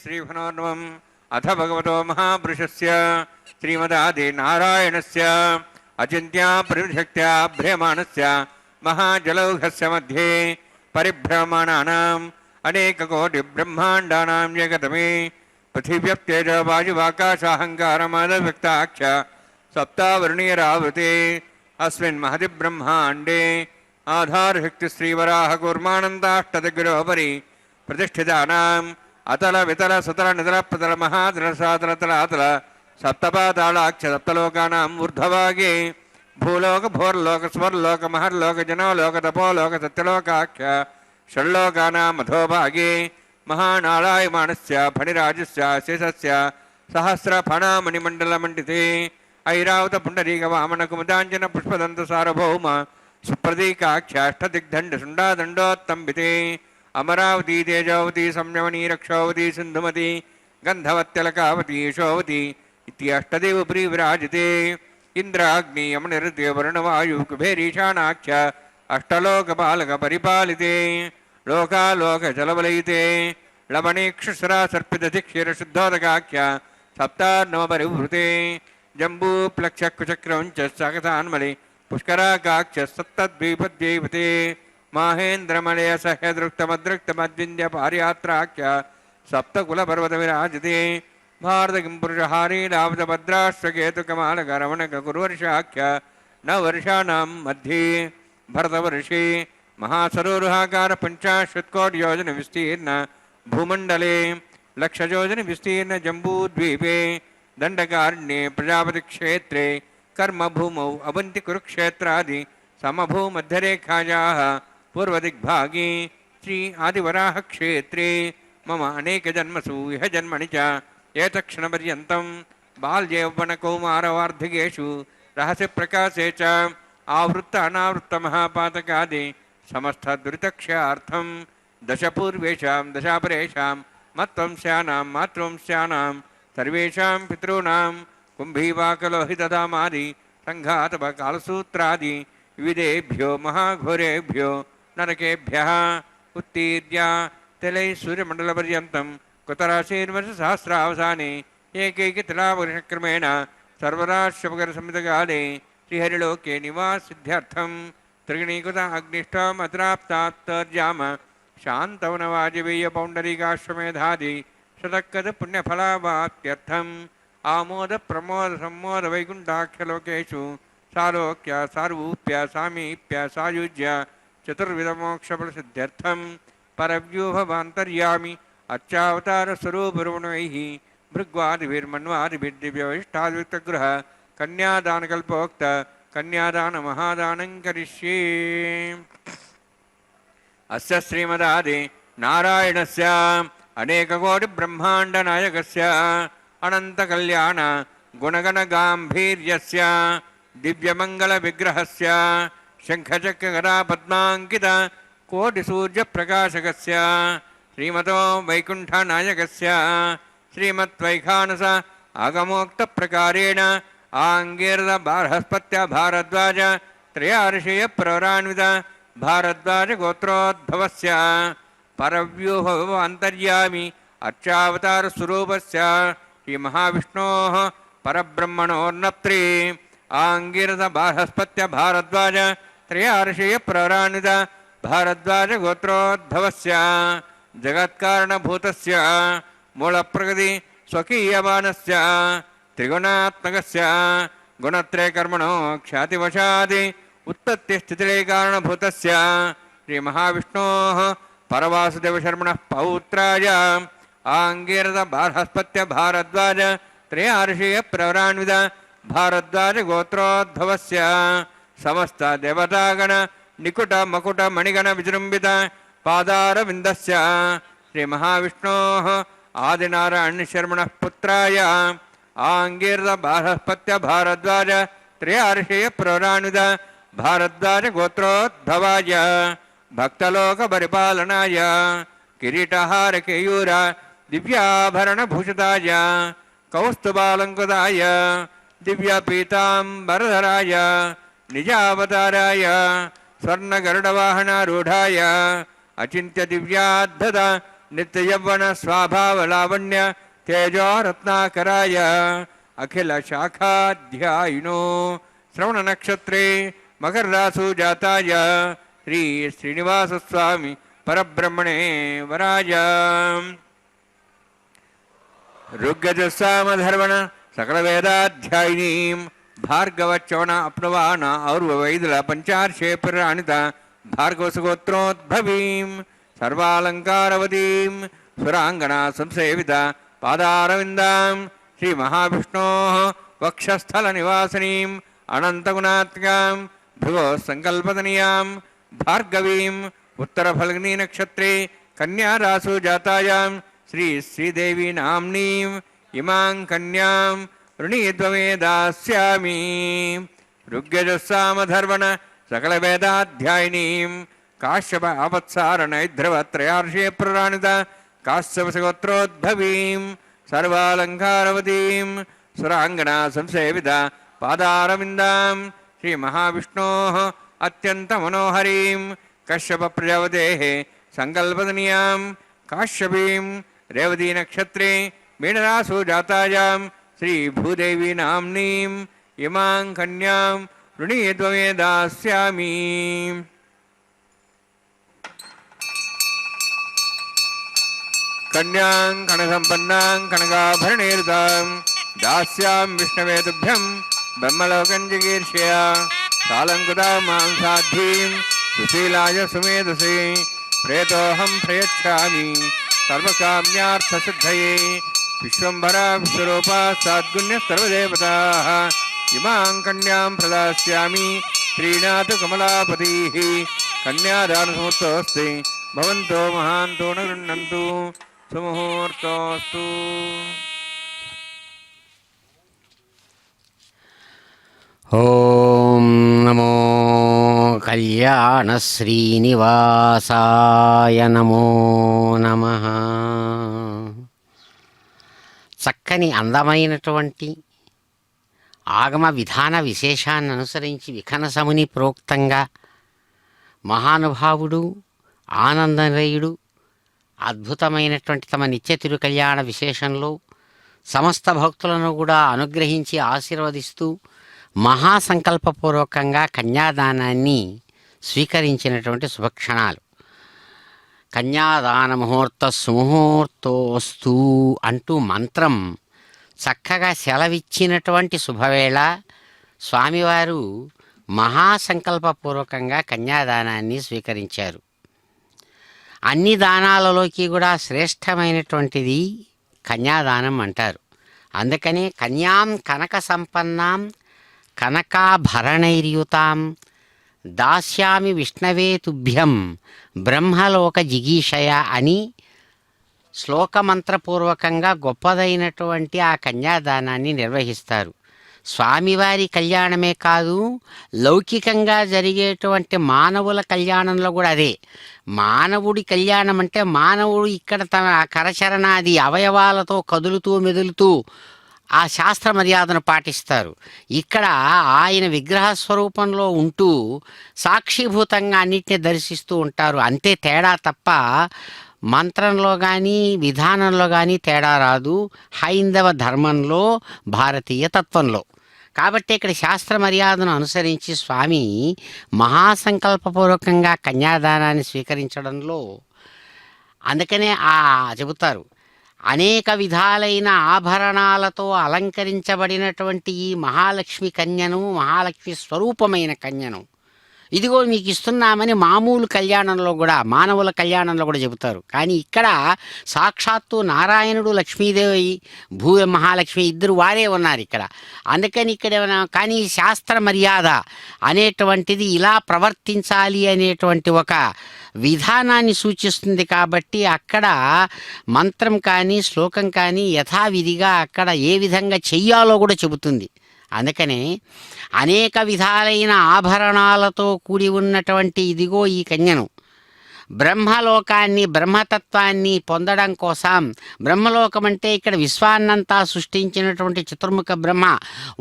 श्रीफनोर्नवम् अथ भगवतो महापुरुषस्य श्रीमदादिनारायणस्य अचिन्त्या परिशक्त्या भ्रियमाणस्य महाजलौघस्य मध्ये परिभ्रमणानाम् अनेककोटिब्रह्माण्डानां जगतमे पृथिव्यप्तेज वायुवाकाशाहङ्कारमादव्यक्ताख्य सप्तावर्णीयरावृते अस्मिन् महति ब्रह्माण्डे आधारशक्तिश्रीवराहकूर्मानन्दाष्टदिग्गरोपरि प्रतिष्ठितानाम् अतल वितल सुतल नितल प्रतल महातल सातल तलातल सप्तपातालाख्य सप्तलोकानां ऊर्ध्वभागे भूलोक भोर्लोक स्वर्लोक महर्लोक जनोलोक तपोलोक सत्यलोकाख्य षड्लोकानां अधोभागे महानारायमाणस्य फणिराजस्य शेषस्य सहस्रफणामणिमण्डलमण्डिते ऐरावत पुण्डरीकवामनकुमुदाञ्जन पुष्पदन्तसार्वभौम सुप्रतीकाख्याष्टदिग्दण्डशुण्डादण्डोत्तम्बिते अमरावती तेजोवती संयमनी रक्षोवती सिन्धुमती गन्धवत्यलकावती यशोवती इति अष्टदेवपुरी विराजिते इंद्राग्नि यमनिर्ते वरुणवायु कुबेरीशानाख्य अष्टलोकपालकपरिपालिते लोकालोकजलवलयिते लवणेक्षुसरासर्पितधिक्षीरशुद्धोदकाख्य सप्तार्णवपरिवृते जम्बूप्लक्षकुचक्रौञ्च सकथान्मले पुष्कराकाख्य सप्तद्वीपद्वैवते माहेन्द्रमलयसह्यदृक्तमदृक्तमद्विन्द्यपारियात्राख्य सप्तकुलपर्वतविराजिते भारतकिंपुरुषहारीलावतभद्राश्वकेतुकमालकरवणककुर्वर्षाख्य नववर्षाणां मध्ये भरतवर्षे महासरोरुहाकार 50 योजन विस्तीर्ण भूमण्डले 100 योजन विस्तीर्ण जम्बूद्वीपे दण्डकारण्ये प्रजापतिक्षेत्रे कर्मभूमौ अवन्ति कुरुक्षेत्रादि समभूमध्यरेखायाः पूर्वदिग्भागे श्री आदिवराह क्षेत्रे मम अनेकजन्मसु इह जन्मनि च एतत्क्षणपर्यन्तं बाल्यौवनकौमारवार्धिकेषु रहस्यप्रकाशे च आवृत्त अनावृत्त महापातकादि समस्तदुरितक्षयार्थं दशपूर्वेषां दशापरेषां मत्वंस्यानां मातृवंस्यानां सर्वेषां पितॄणां कुम्भीवाकलोहितधामादि सङ्घातपकालसूत्रादि विविधेभ्यो महाघोरेभ्यो नरकेभ्यः उत्तीर्य तलै सूर्यमण्डलपर्यन्तं कुतराशीर्वर्षसहस्रावसाने एकैकतिलावर्षक्रमेण सर्वराश्यपकरसंहितकाले श्रीहरिलोके निवासिद्ध्यर्थं त्रिगणीकृत अग्निष्टमत्राप्तात्तर्याम शान्तवनवाजपेयपौण्डरीकाश्वमेधादि शतकद पुण्यफलावाप्त्यर्थम् आमोद प्रमोद सम्मोद वैकुण्ठाख्यलोकेषु सालोक्य सार्वूप्य सामीप्य सायुज्य चतुर्विधमोक्षफलसिद्ध्यर्थं परव्यूहवान्तर्यामि अर्चावतारस्वरूपरुणैः भृग्वादिभिर्मन्वादिभिर्दिव्यविष्टाद्विक्तगृह कन्यादानकल्पोक्त कन्यादानमहादानं करिष्ये। अस्य श्रीमदादि नारायणस्य अनेककोटिब्रह्माण्डनायकस्य अनन्तकल्याण गुणगणगाम्भीर्यस्य दिव्यमङ्गलविग्रहस्य शङ्खचक्रगदापद्माङ्कित कोटिसूर्यप्रकाशकस्य श्रीमतो वैकुण्ठनायकस्य श्रीमद्वैखानस आगमोक्तप्रकारेण आङ्गीरदबार्हस्पत्य भारद्वाज त्रयार्षेयप्रवरान्वित भारद्वाजगोत्रोद्भवस्य परव्यूहान्तर्यामि अर्चावतारस्वरूपस्य श्रीमहाविष्णोः परब्रह्मणोर्नप्त्रे आङ्गीरदबार्हस्पत्य भारद्वाज त्रयार्षेयप्रवरान्वित भारद्वाजगोत्रोद्भवस्य जगत्कारणभूतस्य मूलप्रकृति स्वकीयमानस्य त्रिगुणात्मकस्य गुणत्रयकर्मणो ख्यातिवशादि उत्पत्तिस्थितिकारणभूतस्य श्रीमहाविष्णोः परवासुदेवशर्मणः पौत्राय आङ्गीरदबार्हस्पत्य भारद्वाज त्रयार्षेयप्रवरान्वित भारद्वाजगोत्रोद्भवस्य समस्त देवतागण निकुट मकुट मणिगण विजृंबित पादारविन्दस्य श्रीमहाविष्णोः आदिनारायणशर्मणः पुत्राय आङ्गीरदबार्हस्पत्य भारद्वाज त्रयार्षेयप्रवरान्वित भारद्वाजगोत्रोद्भवाय भक्तलोकपरिपालनाय किरीटहारकेयूर दिव्याभरणभूषिताय कौस्तुभालङ्कृताय दिव्यपीताम्बरधराय निजावताराय स्वर्णगरुडवाहनारूढाय अचिन्त्य दिव्याद्भुत నిత్యయవ్వన స్వభావలావణ్య తేజో రత్నాకరాయ అఖిల శాఖాధ్యాయినో శ్రవణ నక్షత్రే మకర రాసు జాతాయ శ్రీ శ్రీనివాస స్వామి పరబ్రహ్మణే వరాయ ఋగ్గజస్సామధర్వణ సకల వేదాధ్యాయినీం భార్గవచవణ అప్నవాన ఔర్వైదుల పంచార్షే పురాణిత భార్గవసుగోత్రోద్భవీం సర్వాలంకారవతీం సురాంగణ సంసేవిత పాదారవిందాం శ్రీ మహావిష్ణో వక్షస్థల నివాసినీం అనంతగుణాత్మకాం భృగో సంకల్పతనీయాం భార్గవీం ఉత్తర ఫల్గునీ నక్షత్రే కన్యారాసు జాతాయాం శ్రీ శ్రీదేవి నామ్నీం ఇమాం కన్యాం ऋणीद्वमे दास्यामि ऋग्यजस्सामधर्वण सकलवेदाध्यायिनीं काश्यप आपत्सारणैध्रवत्रयार्षे प्रराणित काश्यपसगोत्रोद्भवीं सर्वालङ्कारवतीं सुराङ्गना संसेवित पादारविन्दां श्रीमहाविष्णोः अत्यन्तमनोहरीं कश्यपप्रजापतेः सङ्कल्पतनीयां काश्यपीं रेवतीनक्षत्रे मीनरासु जातायां श्री भूदेवी नाम्नीं इमां कन्यां ऋणीद्वमे दास्यामि कन्यां कनकसम्पन्नां कनकाभरणैर्तां दास्यां विष्णवे तुभ्यं ब्रह्मलोकं जिगीर्षया सालङ्कृतां मां साध्वीं सुशीलाय सुमेधसे प्रेतोऽहं प्रयच्छामि सर्वकाम्यार्थसिद्धये विश्वम्भरा विश्वरूपा साद्गुण्य सर्वदेवताः इमां कन्यां प्रदास्यामि श्रीनाथ कमलापतिः कन्यादानमुहूर्तोऽस्ति भवन्तो महान्तो न गृह्णन्तु सुमुहूर्तोऽस्तु ఓం నమో కళ్యాణ శ్రీనివాసాయ నమో నమః. చక్కని అందమైనటువంటి ఆగమ విధాన విశేషాన్ని అనుసరించి విఖనసముని ప్రోక్తంగా మహానుభావుడు ఆనందరయుడు అద్భుతమైనటువంటి తమ నిత్య తిరుకళ్యాణ విశేషంలో సమస్త భక్తులను కూడా అనుగ్రహించి ఆశీర్వదిస్తూ మహాసంకల్పపూర్వకంగా కన్యాదానాన్ని స్వీకరించినటువంటి శుభక్షణాలు. కన్యాదాన ముహూర్త సుముహూర్తోస్తు అంటూ మంత్రం చక్కగా సెలవిచ్చినటువంటి శుభవేళ స్వామివారు మహాసంకల్పపూర్వకంగా కన్యాదానాన్ని స్వీకరించారు. అన్ని దానాలలోకి కూడా శ్రేష్టమైనటువంటిది కన్యాదానం అంటారు. అందుకనే కన్యాం కనక సంపన్నాం కనకాభరణైర్యుతాం దాస్యామి విష్ణవే తుభ్యం బ్రహ్మలోక జిగీషయ అని శ్లోకమంత్రపూర్వకంగా గొప్పదైనటువంటి ఆ కన్యాదానాన్ని నిర్వహిస్తారు. స్వామివారి కళ్యాణమే కాదు, లౌకికంగా జరిగేటువంటి మానవుల కళ్యాణంలో కూడా అదే. మానవుడి కళ్యాణం అంటే మానవుడు ఇక్కడ తన కరచరణాది అవయవాలతో కదులుతూ మెదులుతూ ఆ శాస్త్ర మర్యాదను పాటిస్తారు. ఇక్కడ ఆయన విగ్రహ స్వరూపంలో ఉంటూ సాక్షిభూతంగా అన్నిటిని దర్శిస్తూ ఉంటారు. అంతే తేడా తప్ప మంత్రంలో కానీ విధానంలో కానీ తేడా రాదు, హైందవ ధర్మంలో భారతీయ తత్వంలో. కాబట్టి ఇక్కడ శాస్త్ర మర్యాదను అనుసరించి స్వామి మహాసంకల్పపూర్వకంగా కన్యాదానాన్ని స్వీకరించడంలో అందుకనే చెబుతారు, అనేక విధాలైన ఆభరణాలతో అలంకరించబడినటువంటి ఈ మహాలక్ష్మి కన్యను, మహాలక్ష్మి స్వరూపమైన కన్యను ఇదిగో మీకు ఇస్తున్నామని మామూలు కళ్యాణంలో కూడా, మానవుల కళ్యాణంలో కూడా చెబుతారు. కానీ ఇక్కడ సాక్షాత్తు నారాయణుడు, లక్ష్మీదేవి, మహాలక్ష్మి ఇద్దరు వారే ఉన్నారు ఇక్కడ. అందుకని ఇక్కడ కానీ శాస్త్ర మర్యాద అనేటువంటిది ఇలా ప్రవర్తించాలి అనేటువంటి ఒక విధానాన్ని సూచిస్తుంది. కాబట్టి అక్కడ మంత్రం కానీ శ్లోకం కానీ యథావిధిగా అక్కడ ఏ విధంగా చెయ్యాలో కూడా చెబుతుంది. అందుకనే అనేక విధాలైన ఆభరణాలతో కూడి ఉన్నటువంటి ఇదిగో ఈ కన్యను బ్రహ్మలోకాన్ని, బ్రహ్మతత్వాన్ని పొందడం కోసం, బ్రహ్మలోకం అంటే ఇక్కడ విశ్వాన్నంతా సృష్టించినటువంటి చతుర్ముఖ బ్రహ్మ,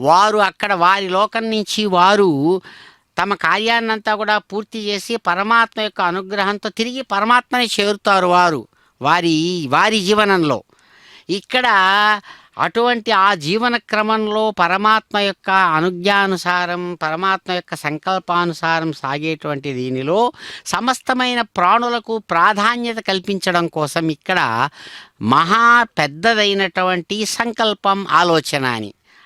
వారు అక్కడ వారి లోకం నుంచి వారు తమ కార్యాన్నంతా కూడా పూర్తి చేసి పరమాత్మ యొక్క అనుగ్రహంతో తిరిగి పరమాత్మని చేరుతారు. వారి జీవనంలో. ఇక్కడ అటువంటి ఆ జీవన క్రమంలో పరమాత్మ యొక్క అనుజ్ఞానుసారం, పరమాత్మ యొక్క సంకల్పానుసారం సాగేటువంటి దీనిలో సమస్తమైన ప్రాణులకు ప్రాధాన్యత కల్పించడం కోసం ఇక్కడ మహా పెద్దదైనటువంటి సంకల్పం, ఆలోచన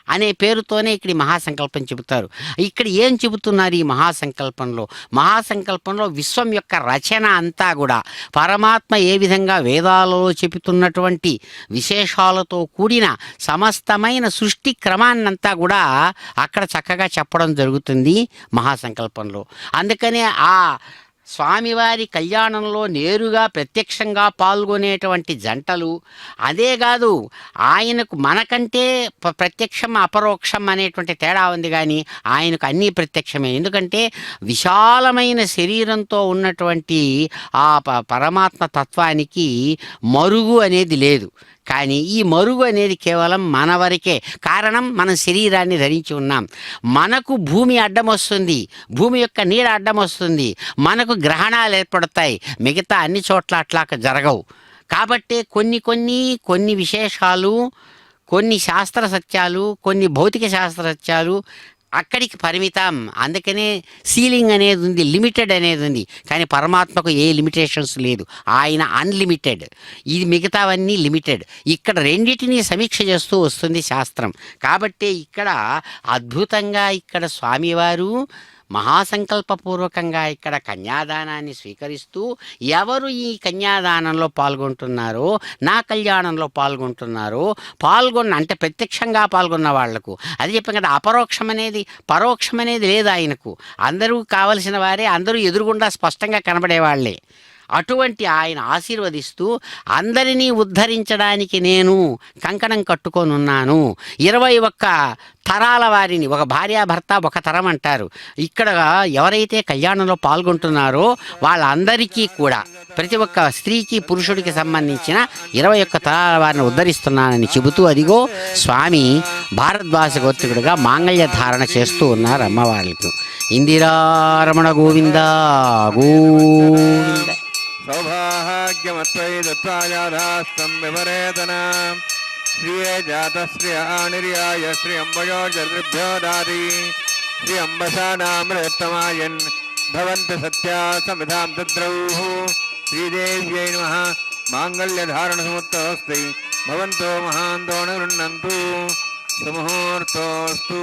అనే పేరుతోనే ఇక్కడ మహాసంకల్పం చెబుతారు. ఇక్కడ ఏం చెబుతున్నారు ఈ మహాసంకల్పంలో విశ్వం యొక్క రచన అంతా కూడా పరమాత్మ ఏ విధంగా వేదాలలో చెబుతున్నటువంటి విశేషాలతో కూడిన సమస్తమైన సృష్టి క్రమాన్నంతా కూడా అక్కడ చక్కగా చెప్పడం జరుగుతుంది మహాసంకల్పంలో. అందుకనే ఆ స్వామివారి కళ్యాణంలో నేరుగా ప్రత్యక్షంగా పాల్గొనేటువంటి జంటలు, అదే కాదు ఆయనకు మనకంటే ప్రత్యక్షం అపరోక్షం అనేటువంటి తేడా ఉంది, కానీ ఆయనకు అన్నీ ప్రత్యక్షమే. ఎందుకంటే విశాలమైన శరీరంతో ఉన్నటువంటి ఆ పరమాత్మ తత్వానికి మరుగు అనేది లేదు. కానీ ఈ మరుగు అనేది కేవలం మన వరకే. కారణం, మనం శరీరాన్ని ధరించి ఉన్నాం. మనకు భూమి అడ్డం వస్తుంది, భూమి యొక్క నీడ అడ్డం వస్తుంది, మనకు గ్రహణాలు ఏర్పడతాయి, మిగతా అన్ని చోట్ల అట్లా జరగవు. కాబట్టి కొన్ని విశేషాలు, కొన్ని శాస్త్ర సత్యాలు, కొన్ని భౌతిక శాస్త్ర సత్యాలు అక్కడికి పరిమితం. అందుకనే సీలింగ్ అనేది ఉంది, లిమిటెడ్ అనేది ఉంది. కానీ పరమాత్మకు ఏ లిమిటేషన్స్ లేదు, ఆయన అన్లిమిటెడ్. ఇది మిగతావన్నీ లిమిటెడ్. ఇక్కడ రెండింటినీ సమీక్ష చేస్తూ వస్తుంది శాస్త్రం. కాబట్టి ఇక్కడ అద్భుతంగా ఇక్కడ స్వామివారు మహాసంకల్పపూర్వకంగా ఇక్కడ కన్యాదానాన్ని స్వీకరిస్తూ, ఎవరు ఈ కన్యాదానంలో పాల్గొంటున్నారో, నా కళ్యాణంలో పాల్గొంటున్నారో, అంటే ప్రత్యక్షంగా పాల్గొన్న వాళ్లకు అది చెప్పాం కదా, పరోక్షం అనేది లేదు ఆయనకు. అందరూ కావలసిన వారే, అందరూ ఎదురుగుండా స్పష్టంగా కనబడేవాళ్లే. అటువంటి ఆయన ఆశీర్వదిస్తూ, అందరినీ ఉద్ధరించడానికి నేను కంకణం కట్టుకొనున్నాను. 21 తరాల వారిని, ఒక భార్యాభర్త ఒక తరం అంటారు. ఇక్కడ ఎవరైతే కళ్యాణంలో పాల్గొంటున్నారో వాళ్ళందరికీ కూడా, ప్రతి ఒక్క స్త్రీకి పురుషుడికి సంబంధించిన 21 తరాల వారిని ఉద్ధరిస్తున్నానని చెబుతూ, అదిగో స్వామి భారద్వాస గోత్రికుడిగా మాంగళ్య ధారణ చేస్తూ ఉన్నారు అమ్మవార్లకు. ఇందిరారమణ గోవింద గోవింద. సౌభాగ్యమత్వై దత్తాయాధాస్తం విపరేతన శ్రీయే జాత శ్రియ నిర్యాయ శ్రీ అంబయో జర్భ్యో దాది శ్రీ అంబసానామృతమాయన్ భవంతి సత్యా సమిధాం తద్రౌః. శ్రీదేవ్యై నమః. మాంగళ్యధారణ సముత్తోస్తి భవంతో మహాంతో గృహ్ణन्तు. సుముహూర్తోస్తు.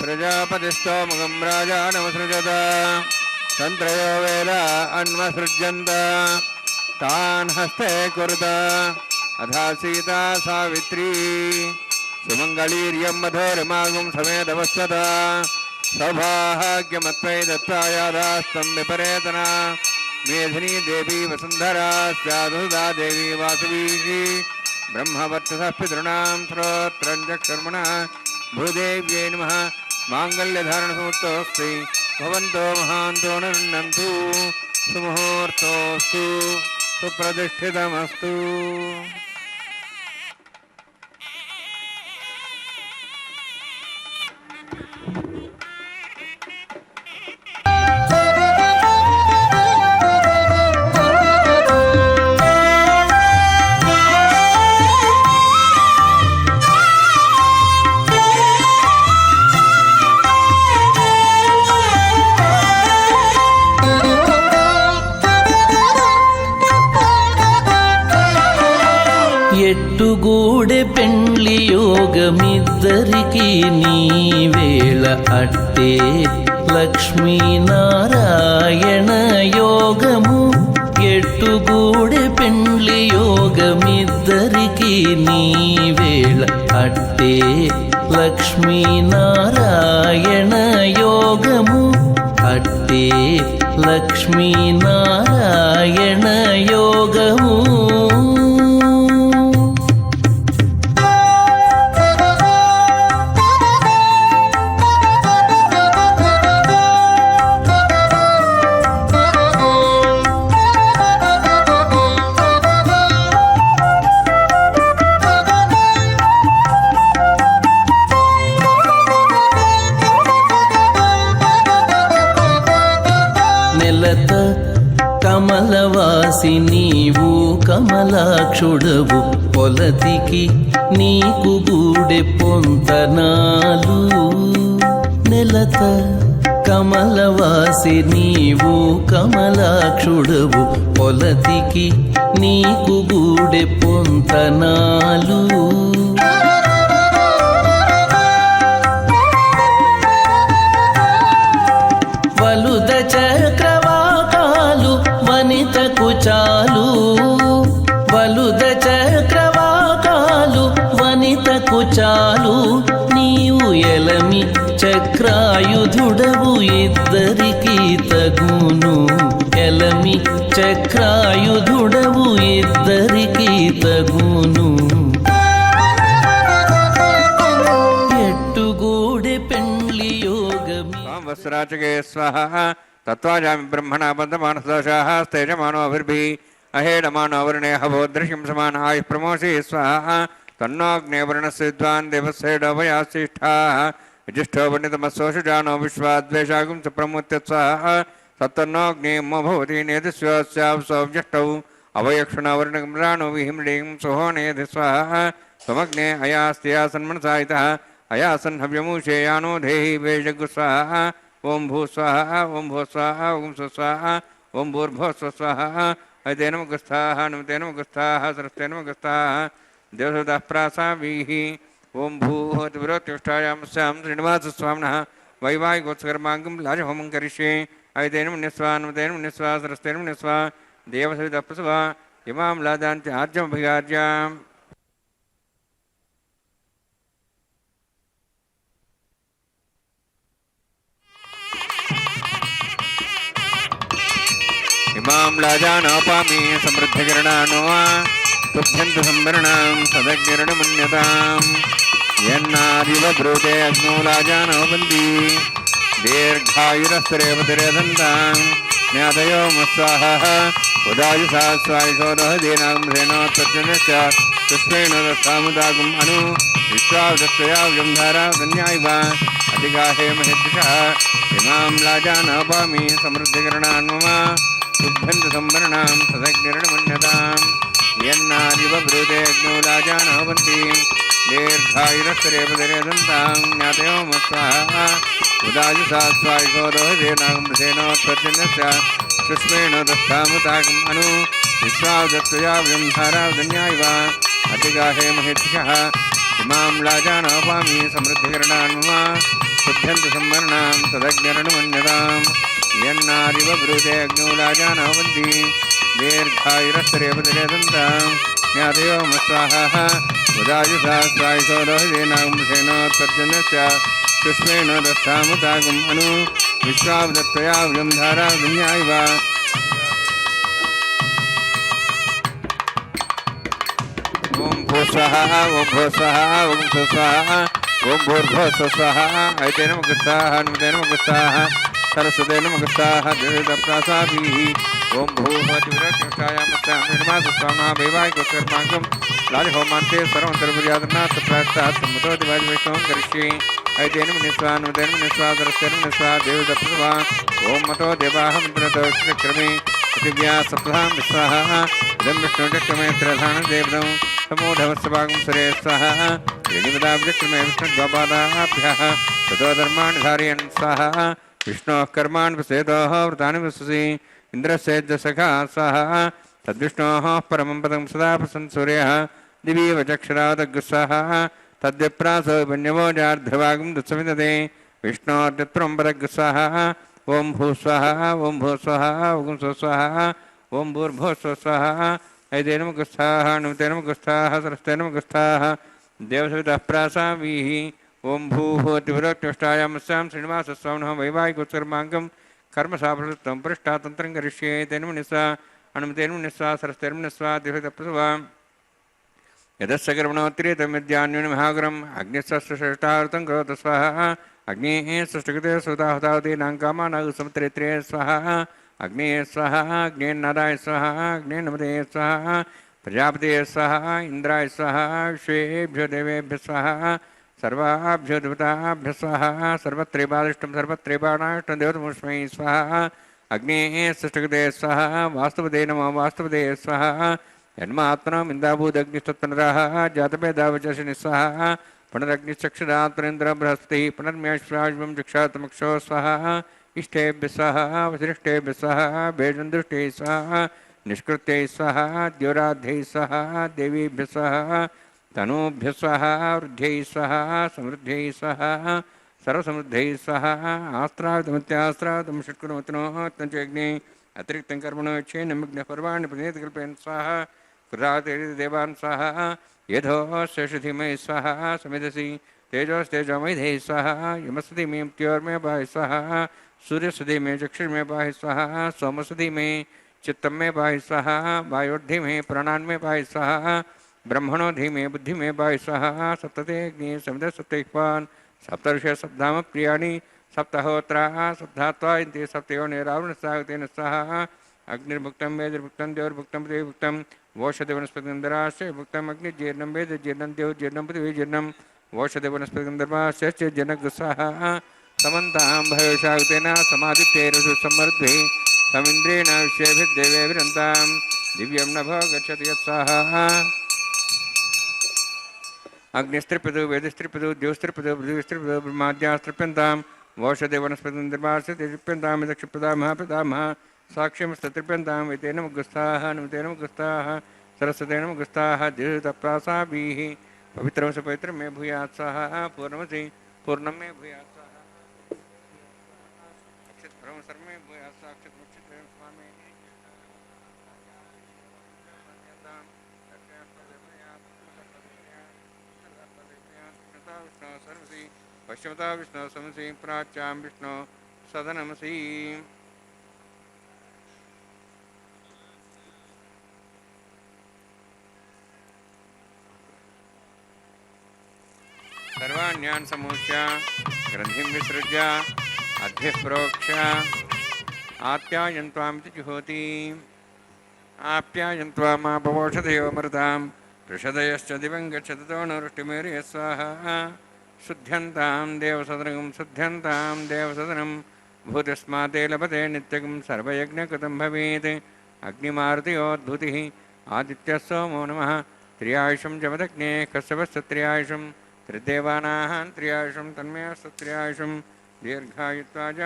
ప్రజాపతిస్తోముఖం రాజానమసృజత తంత్రయో వేద అన్వసృజ్యంత తాన్ హస్తే కురుత అథా సీతా సావిత్రీ సుమంగళీర్యం మధురమాగం సమేతవస్వత. సౌభాగ్యమత్వై దత్తాయాదాస్తం విపరేతన మేధినీ దేవీ వసుంధరా స్యాదుదా దేవీ వాసవీ బ్రహ్మవర్చసః పితॄణాం శ్రోత్రం చక్షుర్మణ. భూదేవ్యై నమః. మాంగళ్యధారణ సముత్తోస్తి భవంతో మహాంతో గృహ్ణन्तు. సుముహూర్తోస్తు. సుప్రతిష్ఠితమస్తు. ఎట్టుగూడె పెండ్లి యోగమిద్దరికి నీవేళ అట్టే లక్ష్మీనారాయణ యోగము. ఎట్టుగూడె పెండ్లి యోగమిద్దరికి నీవేళ అట్టే లక్ష్మీనారాయణ యోగము. అట్టే లక్ష్మీనారాయణ యోగము. కమలవాసి నీవు కమలాక్షుడవు పొలతికి నీకు గూడె పొంతనాలు నెలత కమలవాసి నీవు కమలాక్షుడవు పొలతికి నీకు గూడె పొంతనాలు వలుద చక్రవాకాలు వనితకు చాలు వలుద చక్రవాకాలు వనితకు చాలు నీవు ఎలమి చక్రాయుధుడవు ఇద్దరికి తగును ఎలమి చక్రాయుధుడవు ఇద్దరికి తగును ఎట్టుగూడె పెండ్లి యోగమి వస్త్రాచకే స్వాహ తత్వాజామి బ్రహ్మణ బంధమానసదోషాః స్తేజమానో అభిర్భిః అహేడమానో అవర్ణే హవోదృశ్యం సమాన ఆయుః ప్రమోషే స్వాహ తన్నోగ్నేవర్ణస్య విద్వాన్ దేవస్యేడోభయాశ్రేష్ఠాః విజిష్ఠో పండితమస్సోషుజానో విశ్వాద్వేషాగుం చ ప్రముత్య స్వాహ తత్తన్నోగ్నేమో భవతి నేతిస్యోస్యావసౌవ్యష్టౌ అవయక్షుణవర్ణగమ్రాణో విహిమ్లీం సుహో నేతి స్వాహ త్వమగ్నే అయాస్త్యాసన్మనసాయితః అయాసన్ హవ్యమూషేయానో దేహి వేజగు స్వాహ ఓం భూ స్వాహ ఓం భూ స్వాహ ఓం స్వాహ ఓం భూర్భో స్వాహ హైతే నమగస్థాః నమతే నమగస్థాః సరస్తే నమగస్థాః దేవసూతః ప్రాసావీః ఓం భూహోతివిరోత్యుష్టాయామస్యాం శ్రీనివాసస్వామినః వైవాహికోత్సకర్మాంగం లాజహోమం కరిష్యే హైతే నమన్యస్వా నమతే నమన్యస్వా సరస్తే నమన్యస్వా దేవసూతః ప్రసవా ఇమాం లాదాంతి ఆర్జమభిగార్యాం ఇమాం లాజానోపామి సమృద్ధికిరణానో తుభ్యంత సంవరణాం సదగ్నిరణమన్యతాం యన్నాదివ బ్రూతే అగ్నో లాజానోపంతి దీర్ఘాయురస్తరేవతిరేదంతాం జ్ఞాతయో మత్స్వాహ ఉదాయుషా స్వాయుషోదహదీనాం ధేనోత్పత్తినశ్చ పుష్పేణ దస్తాముదాగం అను విశ్వాదత్తయా వ్యంధారా ధన్యాయివ అధిగాహే మహిద్దిషః ఇమాం లాజానోపామి సమృద్ధికిరణాన్ మమ తుభ్యంత సంవరణాం సదగ్నిరణమన్యతాం యన్నాదివ బ్రూతే అగ్నో లాజానోపంతి దీర్ఘాయురస్తరేవతిరేదంతాం జ్ఞాతయో మత్స్వాహ ఉదాయుషా స్వాయుషోదహదీనాం ధేనోత్పత్తినశ్చ పుష్పేణ దస్తాముదాగం అను విశ్వాదత్తయా వ్యంధారా ధన్యాయివ అధిగాహే మహిద్దిషः ఇమాం లాజానోపామి సమృద్ధికిరణాన్ మమ తుభ్యంత సంవరణాం తదగ్నిరణమన్యతాం యన్నాదివ బ్రూతే అగ్నో లాజానోపంతి దీర్ఘాయురస్తరేవతిరేదంతాం జ్ఞాతయో మత్స్వాహ ఉదాయుషా స్వాయుషోదహదీనాం ధేనోత్పత్తినశ్చ పుష్పేణ దస్తాముదాగం అను విశ్వాదత్తయా వ్యంధారా ధన్యాయివ ఓం భూస్వః ఓం భూస్వః ఓం స్వస్వః ఓం భూర్భువస్వః ఐతే నమగస్థాః నమతే నమగస్థాః సరస్వతే నమగస్థాః దేవతాప్రాసాభిః ఓం భూర్భువస్వః నిర్మాసస్వామినః వైవాహికోత్సకర్మాంగం లాజహోమాంతే సర్వంతర్పర్యాదనాత్ ప్రాస్తాత్ సమ్మతోతి వాజివేషం కరిష్యే ఐతే నమనిస్వా నమతే నమనిస్వా సరస్వతే నమనిస్వా దేవతాప్రసవా ఓం మతో దేవాః మంత్రతో క్రమే పృథివ్యా సప్తాం విశ్వాః ఇదం విష్ణుచక్రమే త్రధానం దేవతం సమూఢవత్సభాగం సురే స్వాహ శ్రీనిపదాబ్జక్రమే విష్ణుద్వాపాదాభ్యः తతో ధర్మాణి ధారయన్ స్వాహ విష్ణోః కర్మాణి పశ్యేతోః వృతాని పశ్యసి ఇంద్రస్యేజ్య సఖా స్వాహ తద్విష్ణోః పరమం పదం సదా ప్రసన్ సూర్యः దివీవ చక్షురాదగ్గు స్వాహ తద్విప్రాసో పుణ్యవోజార్ధభాగం దుస్సవిదతే విష్ణోర్యత్రం పదగ్గు స్వాహ ఓం భూస్వాహ ఓం భూస్వాహ ఓం స్వస్వాహ ఓం భూర్భువస్వః ఐతే నమగస్థాః నమతే నమగస్థాః సరస్వతే నమగస్థాః దేవసవితః ప్రాసావీః ఓం భూహోతివిరోత్యుష్టాయామస్యాం శ్రీనివాసస్వామినః వైవాహికోత్సకర్మాంగం కర్మసాఫలత్వం పృష్టాతంత్రం కరిష్యే తేన మునిస్వా అనుమతేన మునిస్వా సరస్వతే మునిస్వా దేవతప్రసవా యదస్య కర్మణోత్తరీతం విద్యాన్యూన మహాగురం అగ్నిస్వశ్రేష్టావృతం కరోతు స్వాహ అగ్నేః సృష్టికృతే సుతాహుతావతీనాం కామానాగు సముద్రేత్రే స్వాహ అగ్నే స్వాహ అగ్నేర్నాదాయ స్వాహ అగ్నేర్నమతే స్వాహ ప్రజాపతయే స్వాహ ఇంద్రాయ స్వాహ విశ్వేభ్యో దేవేభ్యः స్వాహ సర్వాభ్యో దేవతాభ్యः స్వాహ సర్వత్రైవాదిష్టం సర్వత్రైవాణాష్టం దేవతముష్మై స్వాహ అగ్నే సృష్టగతే స్వహ వాస్తవదే నమ వాస్తవదే స్వహ యన్మాత్మనం ఇందాభూదగ్నిస్తత్పునరాः జాతభేదావచర్షిణి స్వహ పునరగ్నిశ్చక్షురాత్మనేంద్ర బృహస్పతి పునర్మ్యాశ్వాజ్వం చక్షాతమక్షో స్వహ ఇష్టేభ్య స్వహ వసిష్ఠేభ్య స్వహ భేజందృష్టే స్వహ నిష్కృత్యై స్వహ ద్యోరాధ్యై స్వహ దేవీభ్య స్వహ తనూభ్య స్వహ వృద్ధ్యై స్వహ సమృద్ధ్యై స్వహ సర్వసమృద్ధై స్వహ ఆస్త్రావితమత్యాస్త్రావితం షట్కురమతినో తంచగ్ని అతిరిక్తం కర్మణో యక్షే నమగ్న పర్వాణి పునీత కల్పయన్ స్వహ కుర్రాతేరి దేవాన్ స్వహ యథో శేషధిమై స్వహ సమిధసి తేజోస్తేజోమైధై స్వహ యమస్వతి మే మృత్యోర్మే పాహి స్వహ सूर्यसुधी में चक्षुष में पाहि स्वाहा सोमसुधी में चित्तम में पाहि स्वाहा वायोर्धि में प्राणान में पाहि स्वाहा ब्रह्मणोधि में बुद्धि में पाहि स्वाहा सप्तते अग्नि समित सप्तैक्वान सप्तर्षे सप्ताम प्रियाणि सप्तहोत्रा सप्तात्वा इंते सप्तयोने रावणसागतेन स्वाहा अग्निर्भुक्तं वेदिर्भुक्तं देवर्भुक्तं पृथिवीभुक्तं वोषधि वनस्पतिगन्धराश्च भुक्तं अग्निर्जीर्णं वेद जीर्णं देव जीर्णं पृथिवी जीर्णं वोषधि वनस्पतिगन्धर्वाश्च जनग्रस्वाहा समन्तां भयोषागतेन समादित्यैरसु समर्ध्वे समिन्द्रेण विश्वेभिर्देवेभिरन्तां दिव्यं नभो गच्छति यत्साहा अग्निस्त्रिपदु वेदस्त्रिपदु द्योस्त्रिपदु पृथिवीस्त्रिपदु ब्रह्माद्यास्त्रिप्यन्तां वोषधे वनस्पतिर्वासतिप्यन्तां यदक्षिप्रदामः प्रदामः साक्ष्यमस्तत्रिप्यन्तां वेतेन मुगुस्ताः नमतेन मुगुस्ताः सरस्वतेन मुगुस्ताः द्युतप्रासाभिः पवित्रं सपवित्रं मे भूयात् स्वाहा पूर्णमसि पूर्णं मे भूयात् सर्वे भूया साक्षात् मुक्षित स्वामी पश्चिमता विष्णु समसी प्राच्यां विष्णु सदनमसी सर्वाण्यान् समूह्य ग्रन्थिं विसृज्य अद्भिः प्रोक्ष आप्यायन्त्वामिति जुहोति आप्यायन्त्वामापवोषधयोमृतां वृषदयश्च दिवं गच्छतो नवृष्टिमेर्य स्वाहा शुद्ध्यन्तां देवसदनं शुद्ध्यन्तां देवसदनं भूतस्माते लभते नित्यं सर्वयज्ञकृतं भवेत् अग्निमारुतयोद्भूतिः आदित्यः सोमो नमः त्र्यायुषं जमदग्ने कश्यपश्च त्र्यायुषं त्रिदेवानां त्र्यायुषं तन्मयस्तु त्र्यायुषं दीर्घायुत्वाज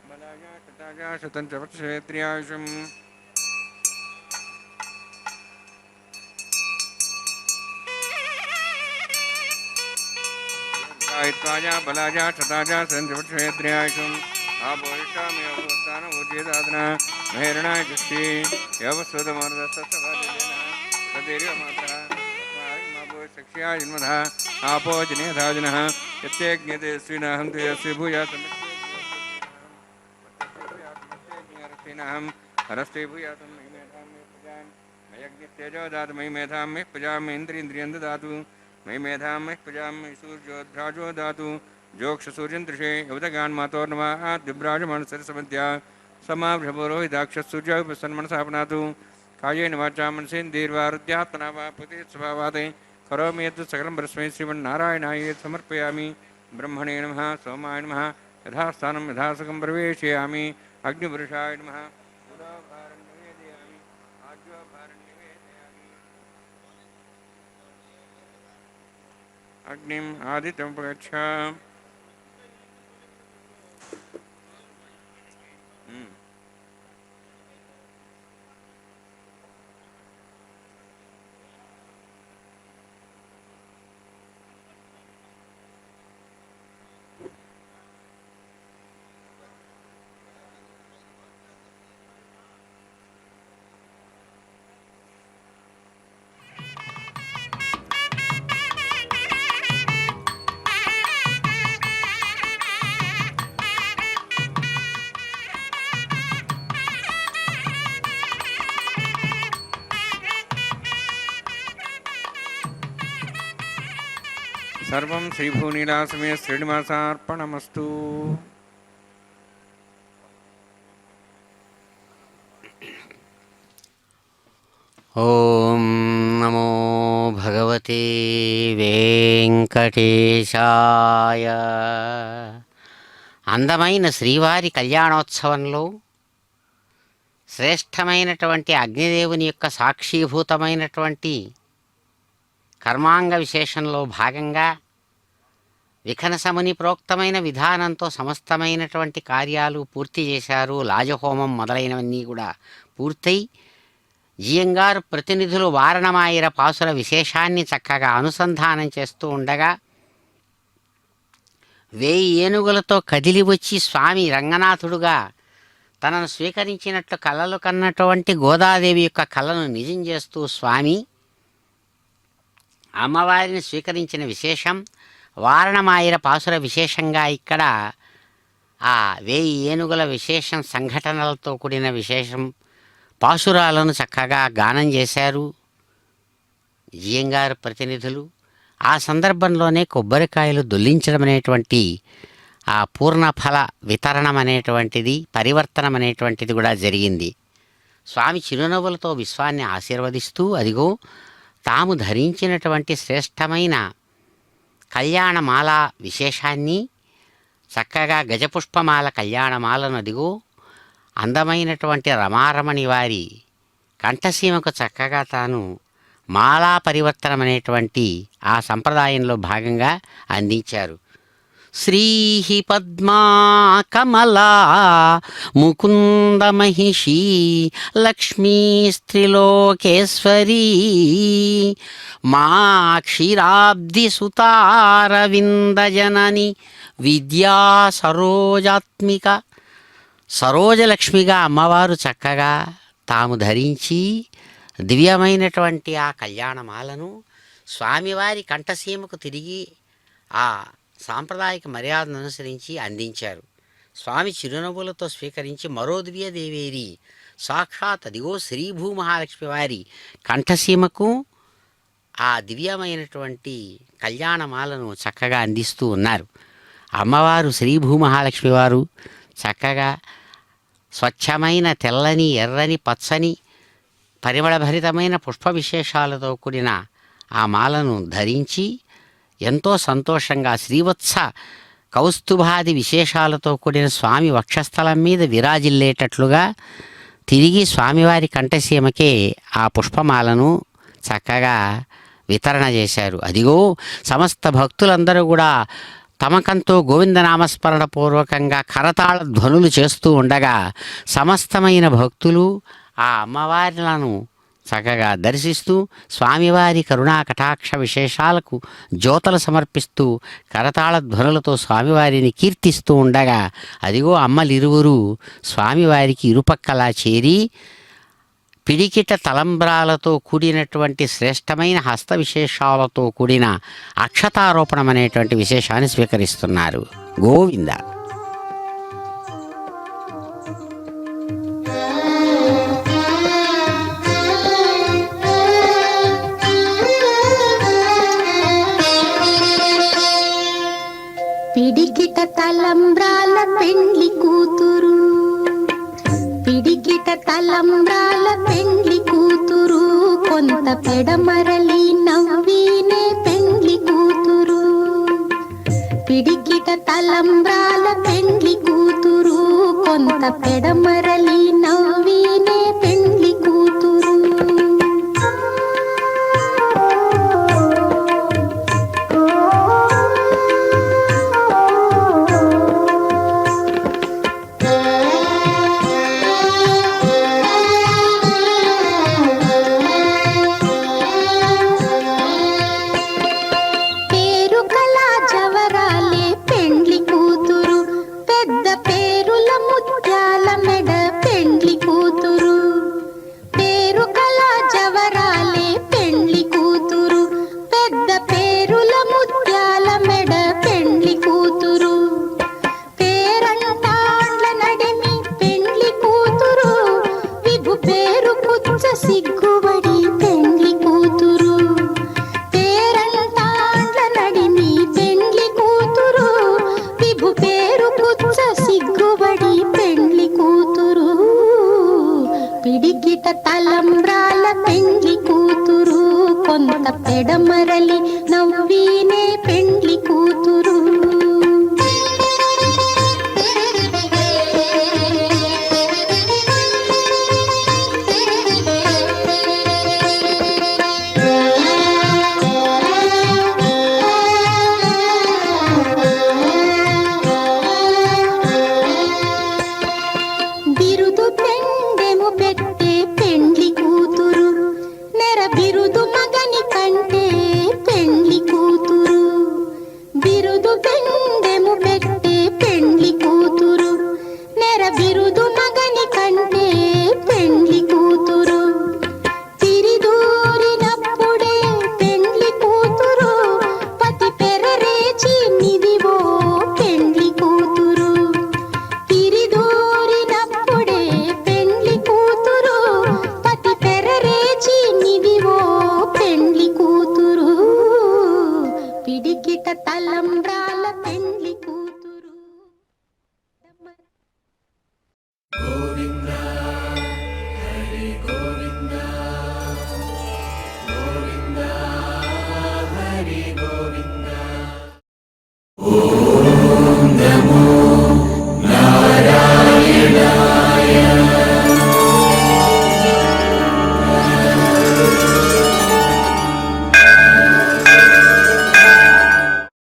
बलाज शताज शतं च वर्षे त्र्यायुषम् दीर्घायुत्वाज बलाज शताज शतं च वर्षे त्र्यायुषम् आपोषाम्योत्थानमूर्तिदादना महेरणाय दृष्टि यवस्वदमर्दस्तभाजनेन सख्याय जन्मधः आपो जने धाजनः यत्यज्ञते स्विनहं ते यस्य भूयात् हरस्ते भूयात् मयि मेधां मे प्रजां मयज्ञतेजो दातु मयि मेधां मे प्रजां मे इन्द्रियं ददातु मयि मेधां मे प्रजां मे सूर्योद्भ्राजो दातु जोक्षसूर्यन्दृशे युवतगान् मातोर्नवः दिव्राजमनुसरसमध्या समाभ्रपुरोहिताक्षसूर्योपसन्मनसा पुनातु कायेन वाचा मनसेन्द्रियैर्वारुद्यात्मना वा प्रति स्वभावात् करोमि यत् सकलं परस्मै श्रीमन्नारायणाय समर्पयामि ब्रह्मणे नमः सोमाय नमः यथास्थानं यथासकं प्रवेशयामि अग्निपुरुषाय नमः उदोभारं निवेदयामि आज्योभारं निवेदयामि अग्निम् आदित्यम् उपगच्छ सर्वं श्रीभूनीलासमे श्रीनिवासार्पणमस्तु। ఓం నమో భగవతే వెంకటేశాయ. అందమైన శ్రీవారి కళ్యాణోత్సవంలో శ్రేష్టమైనటువంటి అగ్నిదేవుని యొక్క సాక్షీభూతమైనటువంటి కర్మాంగ విశేషంలో భాగంగా విఖనసముని ప్రోక్తమైన విధానంతో సమస్తమైనటువంటి కార్యాలు పూర్తి చేశారు. లాజహోమం మొదలైనవన్నీ కూడా పూర్తయి జియంగారు ప్రతినిధులు వారణమాయిర పాసుర విశేషాన్ని చక్కగా అనుసంధానం చేస్తూ ఉండగా 1000 ఏనుగులతో కదిలి వచ్చి స్వామి రంగనాథుడుగా తనను స్వీకరించినట్లు కలలు కన్నటువంటి గోదాదేవి యొక్క కళను నిజం చేస్తూ స్వామి అమ్మవారిని స్వీకరించిన విశేషం వారణమాయిర పాసుర విశేషంగా ఇక్కడ ఆ 1000 ఏనుగుల విశేషం సంఘటనలతో కూడిన విశేషం పాసురాలను చక్కగా గానం చేశారు జియంగారు ప్రతినిధులు. ఆ సందర్భంలోనే కొబ్బరికాయలు దొల్లించడం అనేటువంటి ఆ పూర్ణఫల వితరణం అనేటువంటిది పరివర్తనం అనేటువంటిది కూడా జరిగింది. స్వామి చిరునవ్వులతో విశ్వాన్ని ఆశీర్వదిస్తూ అదిగో తాము ధరించినటువంటి శ్రేష్టమైన కళ్యాణమాల విశేషాన్ని చక్కగా గజపుష్పమాల కళ్యాణమాలను అదిగో అందమైనటువంటి రమారమణి వారి కంఠసీమకు చక్కగా తాను మాలా పరివర్తనం అనేటువంటి ఆ సంప్రదాయంలో భాగంగా అందించారు. శ్రీహి పద్మా కమలా ముకుంద మహిషీ లక్ష్మీ స్త్రీలోకేశ్వరీ మా క్షీరాబ్ది సుతారవిందజనని విద్యా సరోజాత్మిక సరోజలక్ష్మిగా అమ్మవారు చక్కగా తాము ధరించి దివ్యమైనటువంటి ఆ కళ్యాణమాలను స్వామివారి కంఠసీమకు తిరిగి ఆ సాంప్రదాయిక మర్యాదను అనుసరించి అందించారు. స్వామి చిరునవ్వులతో స్వీకరించి మరో దివ్యదేవేరి సాక్షాత్ అదిగో శ్రీ భూమహాలక్ష్మి వారి కంఠసీమకు ఆ దివ్యమైనటువంటి కళ్యాణమాలను చక్కగా అందిస్తూ ఉన్నారు. అమ్మవారు శ్రీ భూమహాలక్ష్మి వారు చక్కగా స్వచ్ఛమైన తెల్లని ఎర్రని పచ్చని పరిమళభరితమైన పుష్ప విశేషాలతో కూడిన ఆ మాలను ధరించి ఎంతో సంతోషంగా శ్రీవత్స కౌస్తుభాది విశేషాలతో కూడిన స్వామి వక్షస్థలం మీద విరాజిల్లేటట్లుగా తిరిగి స్వామివారి కంఠసీమకే ఆ పుష్పమాలను చక్కగా వితరణ చేశారు. అదిగో సమస్త భక్తులందరూ కూడా తమకంతో గోవిందనామస్మరణ పూర్వకంగా కరతాళ ధ్వనులు చేస్తూ ఉండగా సమస్తమైన భక్తులు ఆ అమ్మవారిలను చక్కగా దర్శిస్తూ స్వామివారి కరుణా కటాక్ష విశేషాలకు జ్యోతలు సమర్పిస్తూ కరతాళ ధ్వనులతో స్వామివారిని కీర్తిస్తూ ఉండగా అదిగో అమ్మలిరువురు స్వామివారికి ఇరుపక్కలా చేరి పిడికిట తలంబ్రాలతో కూడినటువంటి శ్రేష్టమైన హస్త విశేషాలతో కూడిన అక్షతారోపణం అనేటువంటి విశేషాన్ని స్వీకరిస్తున్నారు. గోవింద. పిడికిట తలంబ్రాల పెండ్లి కూతురు, పిడికిట తలంబ్రాల పెండ్లి కూతురు, కొంత పెడమరలి నవ్వీనే పెండ్లి కూతురు. పిడికిట తలంబ్రాల పెండ్లి కూతురు, కొంత పెడమరలి నవ్వీనే పెండ్లి కూతురు. సిగ్గుబడి పెండ్లి కూతురు, పేరంటాండ్ల నడిమి పెండ్లి కూతురు, విభు పేరు పుచ్చ సిగ్గుబడి పెండ్లి కూతురు. పిడికిట తలంబ్రాల పెండ్లి కూతురు, కొంత పెడమరలి నవ్వీనే పెండ్లి కూతురు. ఓం